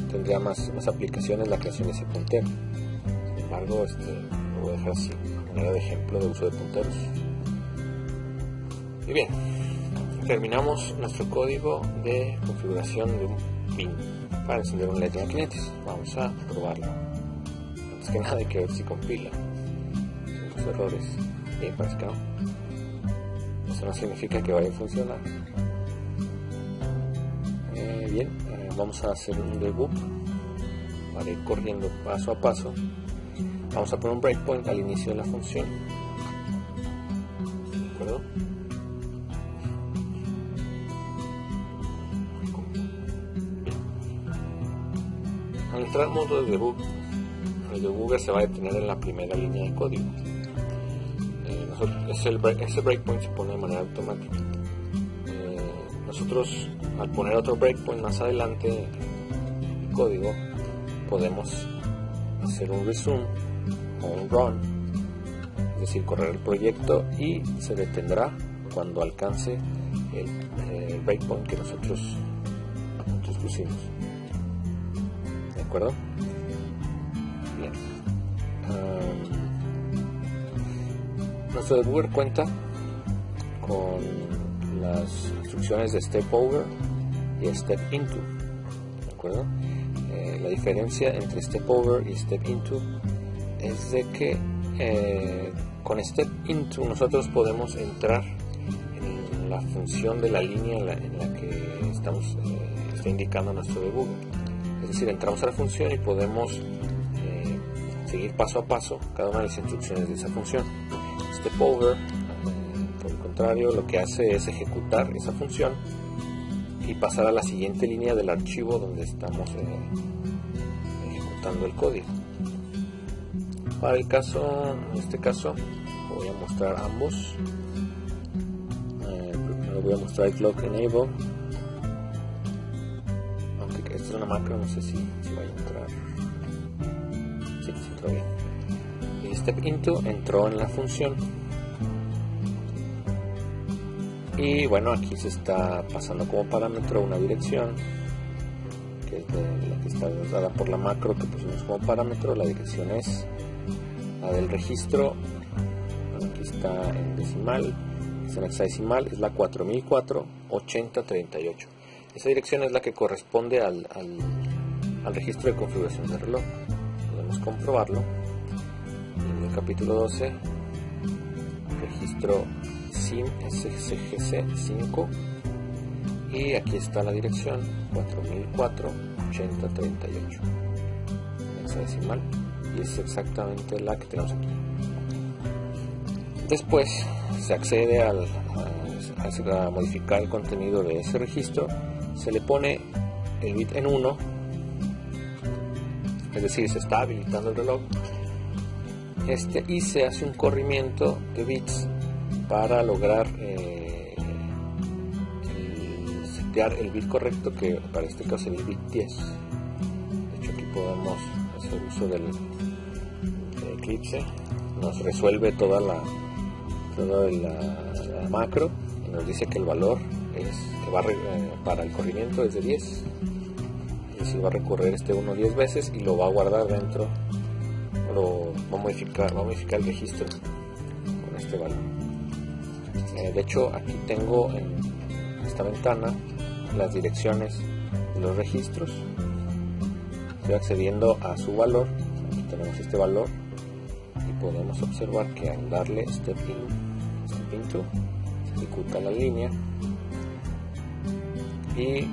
tendría más aplicaciones la creación de ese puntero. Sin embargo, lo voy a dejar así, de manera de ejemplo de uso de punteros. Y bien, terminamos nuestro código de configuración de un pin para encender un LED de 500. Vamos a probarlo. Antes que nada hay que ver si compila. errores. Bien, parece que no. Eso no significa que vaya a funcionar. Bien, vamos a hacer un debug para ir corriendo paso a paso. Vamos a poner un breakpoint al inicio de la función. ¿De acuerdo? Al entrar al modo de debug, el debugger se va a detener en la primera línea de código. Ese breakpoint se pone de manera automática. Nosotros, al poner otro breakpoint más adelante en el código, podemos hacer un resume o un run, es decir, correr el proyecto, y se detendrá cuando alcance el breakpoint que nosotros pusimos. ¿De acuerdo? Bien. Nuestro debugger cuenta con las instrucciones de step over y step into. ¿De acuerdo? La diferencia entre step over y step into es de que con step into nosotros podemos entrar en la función de la línea en la que está indicando nuestro debugger. Es decir, entramos a la función y podemos seguir paso a paso cada una de las instrucciones de esa función. Step over, por el contrario, lo que hace es ejecutar esa función y pasar a la siguiente línea del archivo donde estamos ejecutando el código. Para en este caso, voy a mostrar ambos. Primero voy a mostrar clock enable, aunque esta es una macro, no sé si va a entrar. Sí, entró bien. Y step into entró en la función. Y bueno, aquí se está pasando como parámetro una dirección, que es la que está dada por la macro que pusimos como parámetro. La dirección es la del registro, aquí está en decimal, es en hexadecimal, es la 4004-8038. Esa dirección es la que corresponde al registro de configuración de reloj. Podemos comprobarlo en el capítulo 12, registro SIM SCGC5, y aquí está la dirección 4004-8038 hexadecimal, y es exactamente la que tenemos aquí. Después se accede a modificar el contenido de ese registro, se le pone el bit en 1, es decir, se está habilitando el reloj, y se hace un corrimiento de bits para lograr setear el bit correcto, que para este caso es el bit 10. De hecho, aquí podemos hacer uso del Eclipse, nos resuelve toda la macro y nos dice que el valor para el corrimiento es de 10, es decir, va a recorrer este 1 10 veces y lo va a guardar dentro, va a modificar el registro con este valor. De hecho, aquí tengo en esta ventana las direcciones de los registros. Estoy accediendo a su valor. Aquí tenemos este valor y podemos observar que al darle step into, se ejecuta la línea y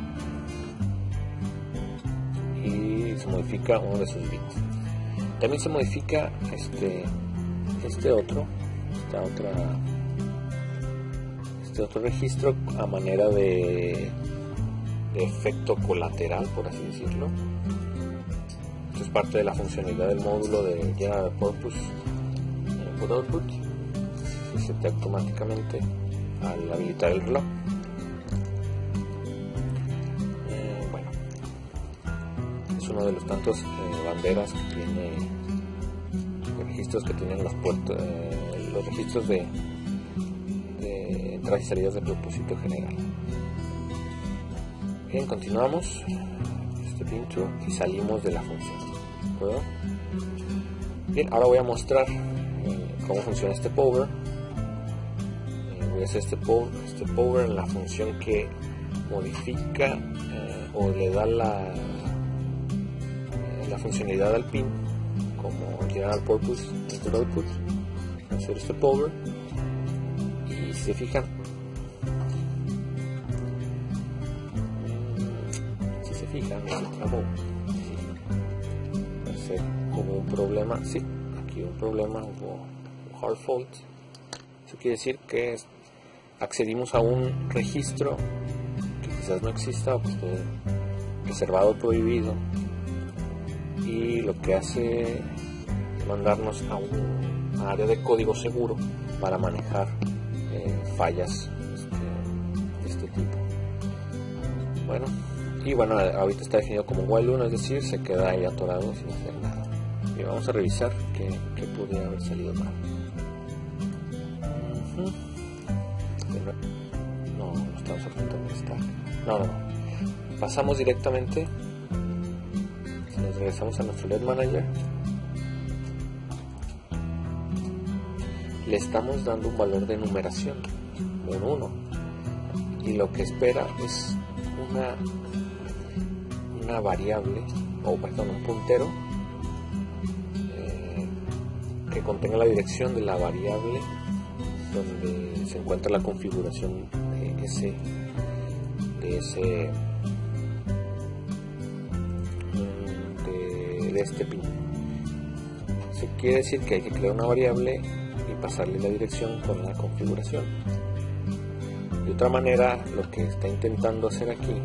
se modifica uno de sus bits. También se modifica este otro registro a manera de efecto colateral, por así decirlo. Esto es parte de la funcionalidad del módulo de General Purpose Input Output, y se setea automáticamente al habilitar el reloj. Bueno, es uno de los tantos banderas que tiene, registros que tienen los puertos, los registros de entradas y salidas de propósito general. Bien, continuamos step into y salimos de la función. ¿Puedo? Bien, ahora voy a mostrar cómo funciona step over. Voy a hacer step over en la función que modifica o le da la funcionalidad al pin como General Purpose Input Output. hacer step over, y si se fijan, se trabó. Parece como un problema, sí, aquí un problema, hubo un hard fault. Eso quiere decir que accedimos a un registro que quizás no exista, o que esté reservado o prohibido, y lo que hace es mandarnos a un área de código seguro para manejar fallas de este tipo. Bueno, y bueno, ahorita está definido como while 1, es decir, se queda ahí atorado sin hacer nada. Y vamos a revisar qué podría haber salido mal. No estamos apuntando a estar. No. Pasamos directamente. Si nos regresamos a nuestro LED Manager, le estamos dando un valor de numeración, un 1. Y lo que espera es una variable, un puntero que contenga la dirección de la variable donde se encuentra la configuración de este pin. Eso quiere decir que hay que crear una variable y pasarle la dirección con la configuración. De otra manera, lo que está intentando hacer aquí,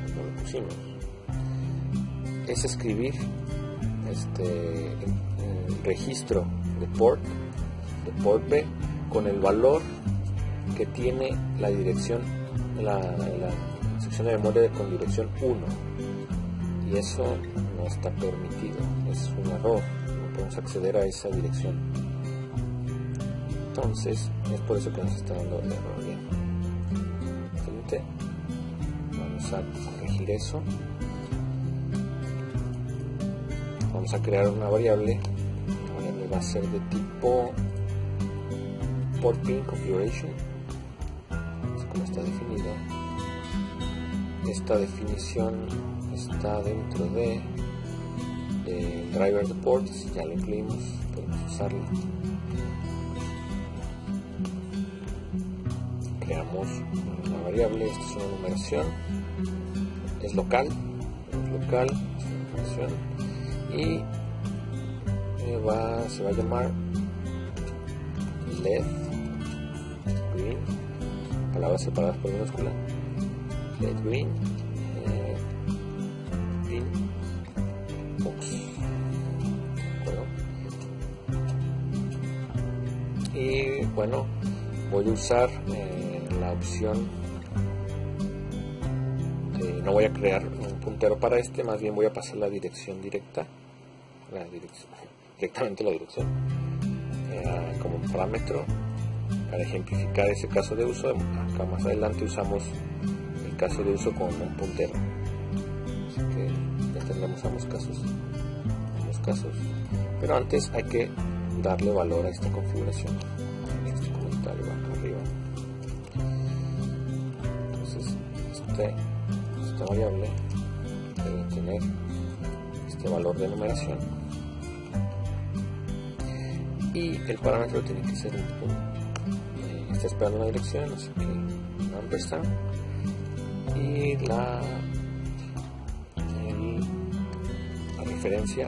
como lo pusimos, es escribir el registro de port B con el valor que tiene la dirección, la sección de memoria con dirección 1, y eso no está permitido, es un error, no podemos acceder a esa dirección. Entonces es por eso que nos está dando el error. Bien, vamos a corregir eso. Vamos a crear una variable. La variable va a ser de tipo port pin configuration, es como está definida. Esta definición está dentro de driver de ports, ya lo incluimos, podemos usarlo. Creamos una variable, esta es una numeración, es local, es una numeración, y se va a llamar LED green, palabras separadas por minúscula, LED green pin box. Y bueno, voy a usar la opción no voy a crear un puntero para más bien voy a pasar la dirección directamente la dirección como parámetro para ejemplificar ese caso de uso. Acá más adelante usamos el caso de uso con un puntero, así que ya tendremos ambos casos, pero antes hay que darle valor a esta configuración. Este comentario acá arriba. Entonces esta variable debe tener este valor de numeración y el parámetro tiene que ser está esperando una dirección, así que un ampersand, y la referencia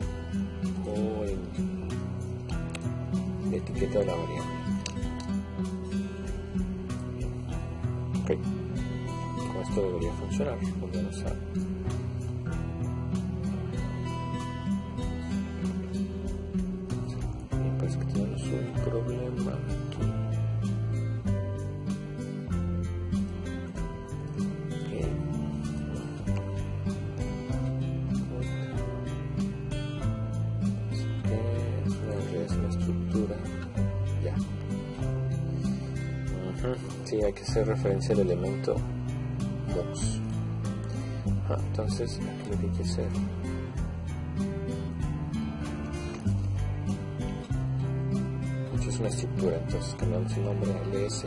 o la etiqueta de la variable. Ok, con esto debería funcionar. Volvemos a parece que tenemos un problema aquí. Sí, hay que hacer referencia al elemento MUX. Entonces aquí lo que hay que hacer es una estructura, entonces cambiamos su nombre a ls.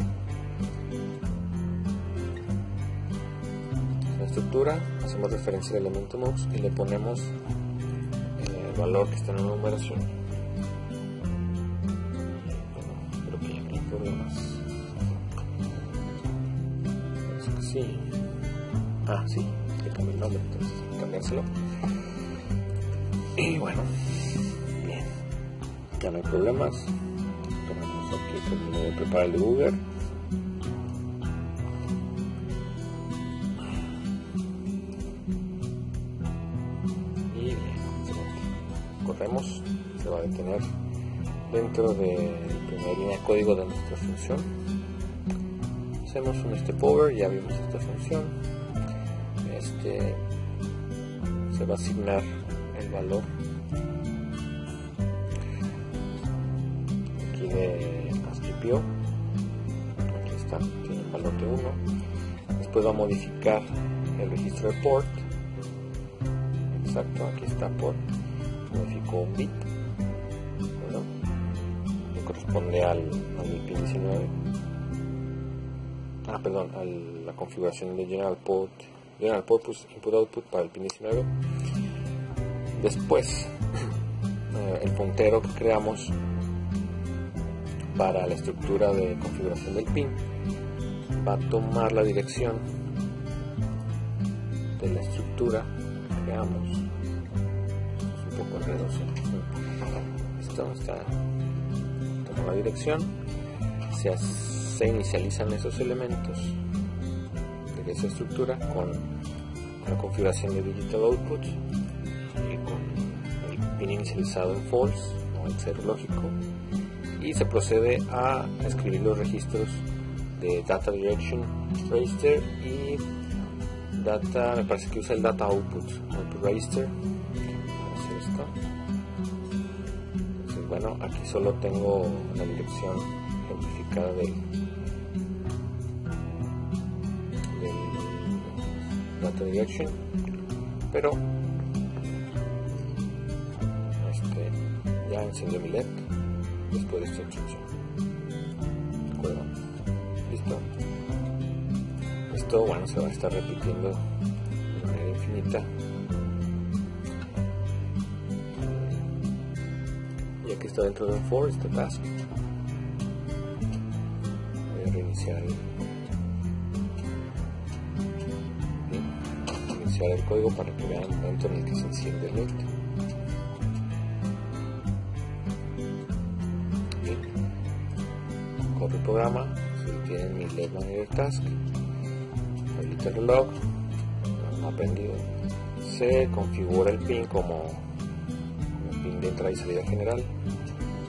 La estructura, hacemos referencia al elemento MUX y le ponemos el valor que está en la numeración. problemas. Parece que sí. Sí, le cambié el nombre, entonces hay que cambiárselo. Y bueno, bien, ya no hay problemas. Esperamos aquí que termine de preparar el debugger. Y bien, corremos, se va a detener dentro de la primera línea de código de nuestra función. Hacemos un step over, ya vimos esta función. Se va a asignar el valor aquí de ASCII-PIO. Aquí está, tiene el valor de 1. Después va a modificar el registro de port. Exacto, aquí está port. Modificó un bit, bueno, que corresponde al pin 19. Perdón, a la configuración de General Purpose Input Output para el pin 19. Después, el puntero que creamos para la estructura de configuración del pin va a tomar la dirección de la estructura que creamos. Es un poco enredoso. Esto está, toma la dirección, se inicializan esos elementos de esa estructura con la configuración de Digital Output y con el pin inicializado en false o en 0 lógico, y se procede a escribir los registros de Data Direction Register y Data, me parece que usa el Data Output Register para hacer esto. Entonces, bueno, aquí solo tengo la dirección ejemplificada del Data Direction, pero ya encendió mi LED después de esta instrucción. ¿De acuerdo? Listo. Esto, bueno, se va a estar repitiendo de manera infinita. Y aquí está dentro de un for, este task. Voy a reiniciar el código para que vean el momento en el que se enciende el LED. Bien. Corre el programa, si tienen mi LED Manager Task, habilita el reloj, no ha prendido. Se configura el pin como pin de entrada y salida general.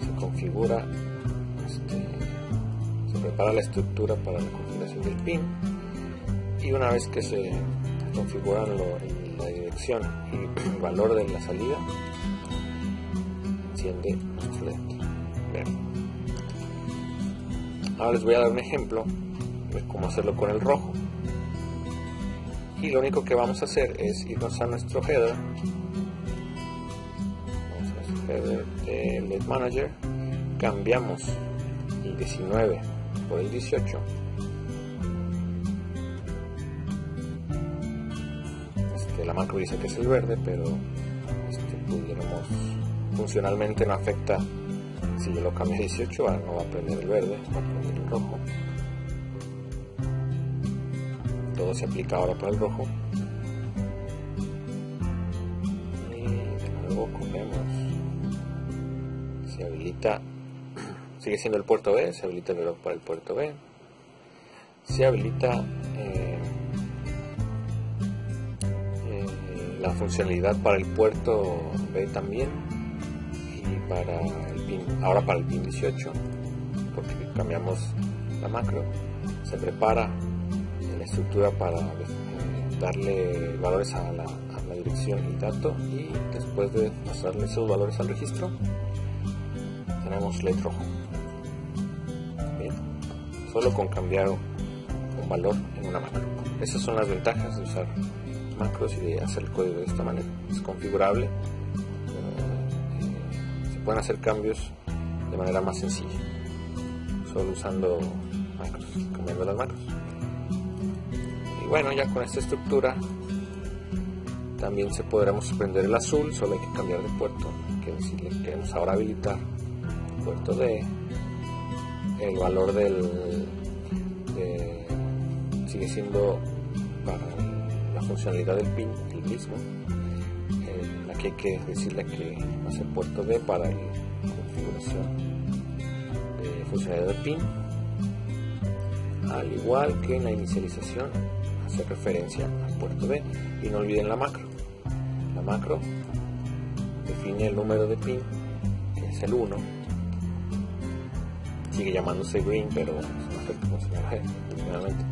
Se configura, se prepara la estructura para la configuración del pin, y una vez que se configuran la dirección y el valor de la salida, enciende nuestro LED. Bien. Ahora les voy a dar un ejemplo de cómo hacerlo con el rojo, y lo único que vamos a hacer es irnos a nuestro header, de LED Manager, cambiamos el 19 por el 18. La macro dice que es el verde, pero funcionalmente no afecta. Si yo lo cambio a 18, no va a prender el verde, va a prender el rojo. Todo se aplica ahora para el rojo. Y de nuevo corremos. Se habilita, sigue siendo el puerto B, se habilita el reloj para el puerto B. Se habilita la funcionalidad para el puerto B también, y para el pin, ahora para el pin 18, porque cambiamos la macro. Se prepara la estructura para darle valores a la dirección y dato, y después de pasarle esos valores al registro tenemos LED rojo. Bien, solo con cambiar un valor en una macro. Esas son las ventajas de usar macros y de hacer el código de esta manera. Es configurable, se pueden hacer cambios de manera más sencilla, solo usando macros, cambiando las macros. Y bueno, ya con esta estructura también se podremos prender el azul, solo hay que cambiar de puerto, que decirle que queremos ahora habilitar el puerto D, el valor sigue siendo para la funcionalidad del pin el mismo. Aquí hay que decirle que va a ser puerto D para la configuración de funcionalidad del pin, al igual que en la inicialización hace referencia al puerto D. Y no olviden la macro. La macro define el número de pin, que es el 1. Sigue llamándose green, pero es un efecto funcional originalmente.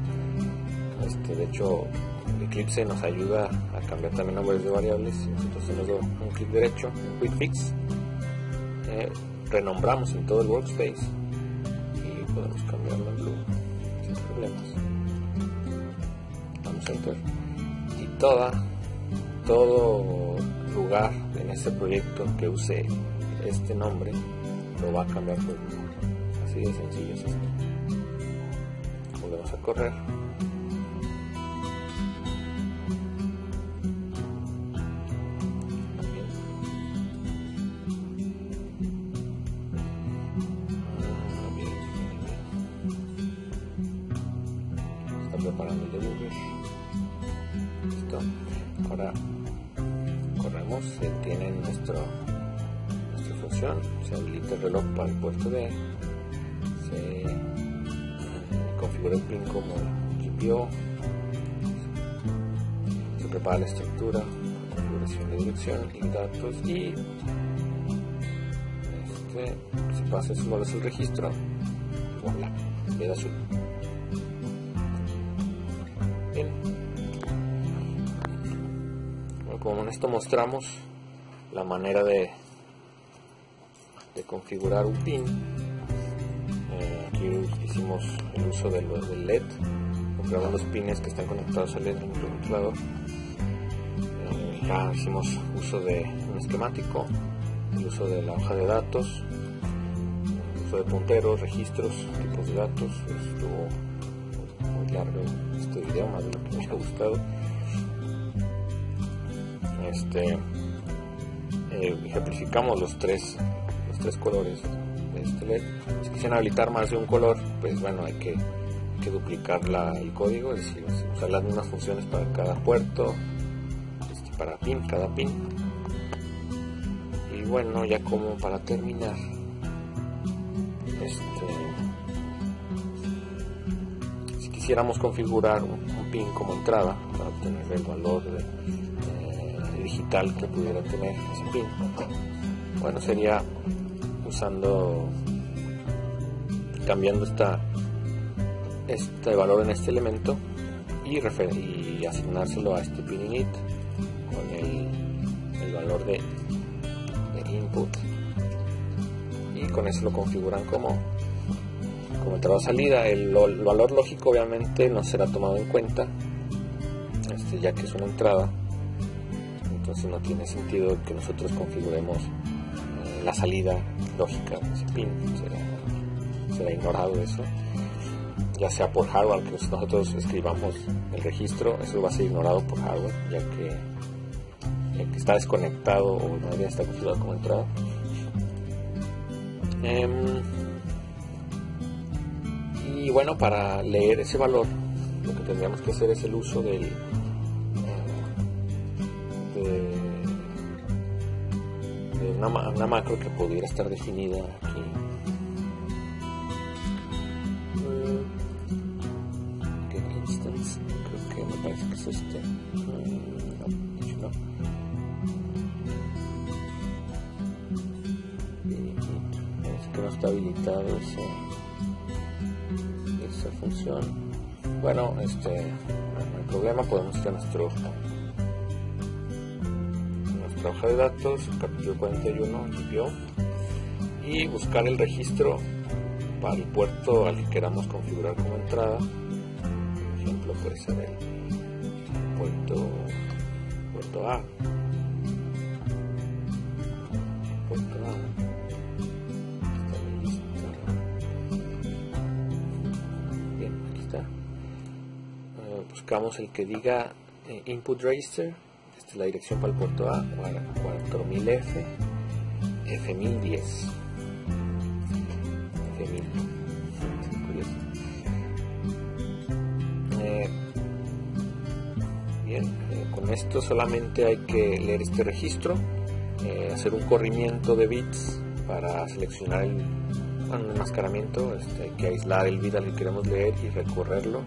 De hecho, Eclipse nos ayuda a cambiar también nombres de variables. Nosotros hacemos un clic derecho en Quick Fix, renombramos en todo el workspace y podemos cambiarlo en blue sin problemas. Damos enter y todo lugar en este proyecto que use este nombre lo va a cambiar por blue. Así de sencillo es esto. Volvemos a correr. Está preparando el debugger. Listo. Ahora corremos. Se tiene nuestra función. Se habilita el reloj para el puerto D. Se configura el pin como GPO, se prepara la estructura, configuración de dirección y datos, y se pasa esos valores al registro. Voilà, queda azul. Bien, bueno, como en esto mostramos la manera de configurar un pin. Aquí hicimos el uso del LED, configuramos los pines que están conectados al LED en el controlador. Ya hicimos uso de un esquemático, el uso de la hoja de datos, el uso de punteros, registros, tipos de datos. Estuvo muy largo este video, más de lo que me ha gustado. Ejemplificamos los tres colores de este LED. Si quisieran habilitar más de un color, pues bueno, hay que duplicar el código, es decir, usar las mismas funciones para cada puerto, para cada pin. Y bueno, ya como para terminar, si quisiéramos configurar un pin como entrada para obtener el valor digital que pudiera tener ese pin, bueno, sería cambiando este valor en este elemento y asignárselo a este pin init con el valor de input, y con eso lo configuran como entrada o salida. El valor lógico obviamente no será tomado en cuenta, ya que es una entrada, entonces no tiene sentido que nosotros configuremos la salida lógica de ese pin. Será ignorado eso, ya sea por hardware, que nosotros escribamos el registro, eso va a ser ignorado por hardware, ya que está desconectado o no debería estar configurado como entrada. Y bueno, para leer ese valor, lo que tendríamos que hacer es el uso de una macro que pudiera estar definida aquí. Get instance, creo que me parece que es este. No, de hecho no. Es que no está habilitado esa función. Bueno, no hay problema, podemos ir a nuestra hoja de datos, capítulo 41, GPO, y buscar el registro para el puerto al que queramos configurar como entrada. Por ejemplo, puede ser el puerto A. Bien, aquí está. Buscamos el que diga input register. Esta es la dirección para el puerto A, 4000F, F1010. Con esto solamente hay que leer este registro, hacer un corrimiento de bits para seleccionar el enmascaramiento. Hay que aislar el bit al que queremos leer y recorrerlo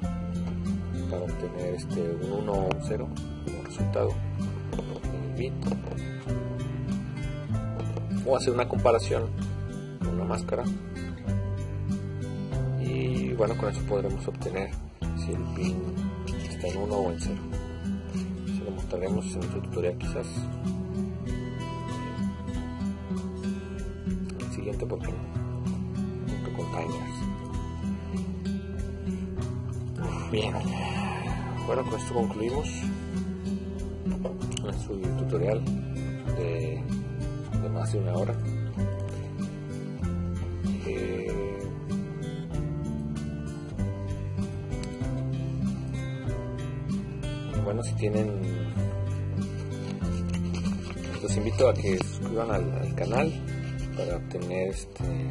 para obtener un 1 o un 0 como resultado del bit, o hacer una comparación con una máscara, y bueno, con eso podremos obtener si el pin está en 1 o en 0. Se lo mostraremos en nuestro tutorial quizás el siguiente, porque junto con timers. Bien, bueno, con esto concluimos nuestro tutorial de más de una hora. Bueno, si tienen, los invito a que se suscriban al canal para obtener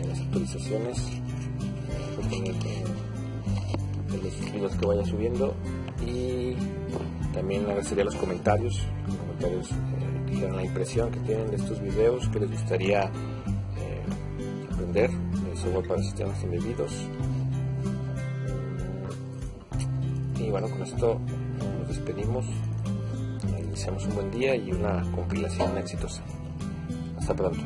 las actualizaciones de los videos que vaya subiendo, y también agradecería los comentarios dijeran la impresión que tienen de estos videos, que les gustaría aprender de software para sistemas embebidos. Y bueno, con esto nos despedimos, deseamos un buen día y una compilación exitosa. Hasta pronto.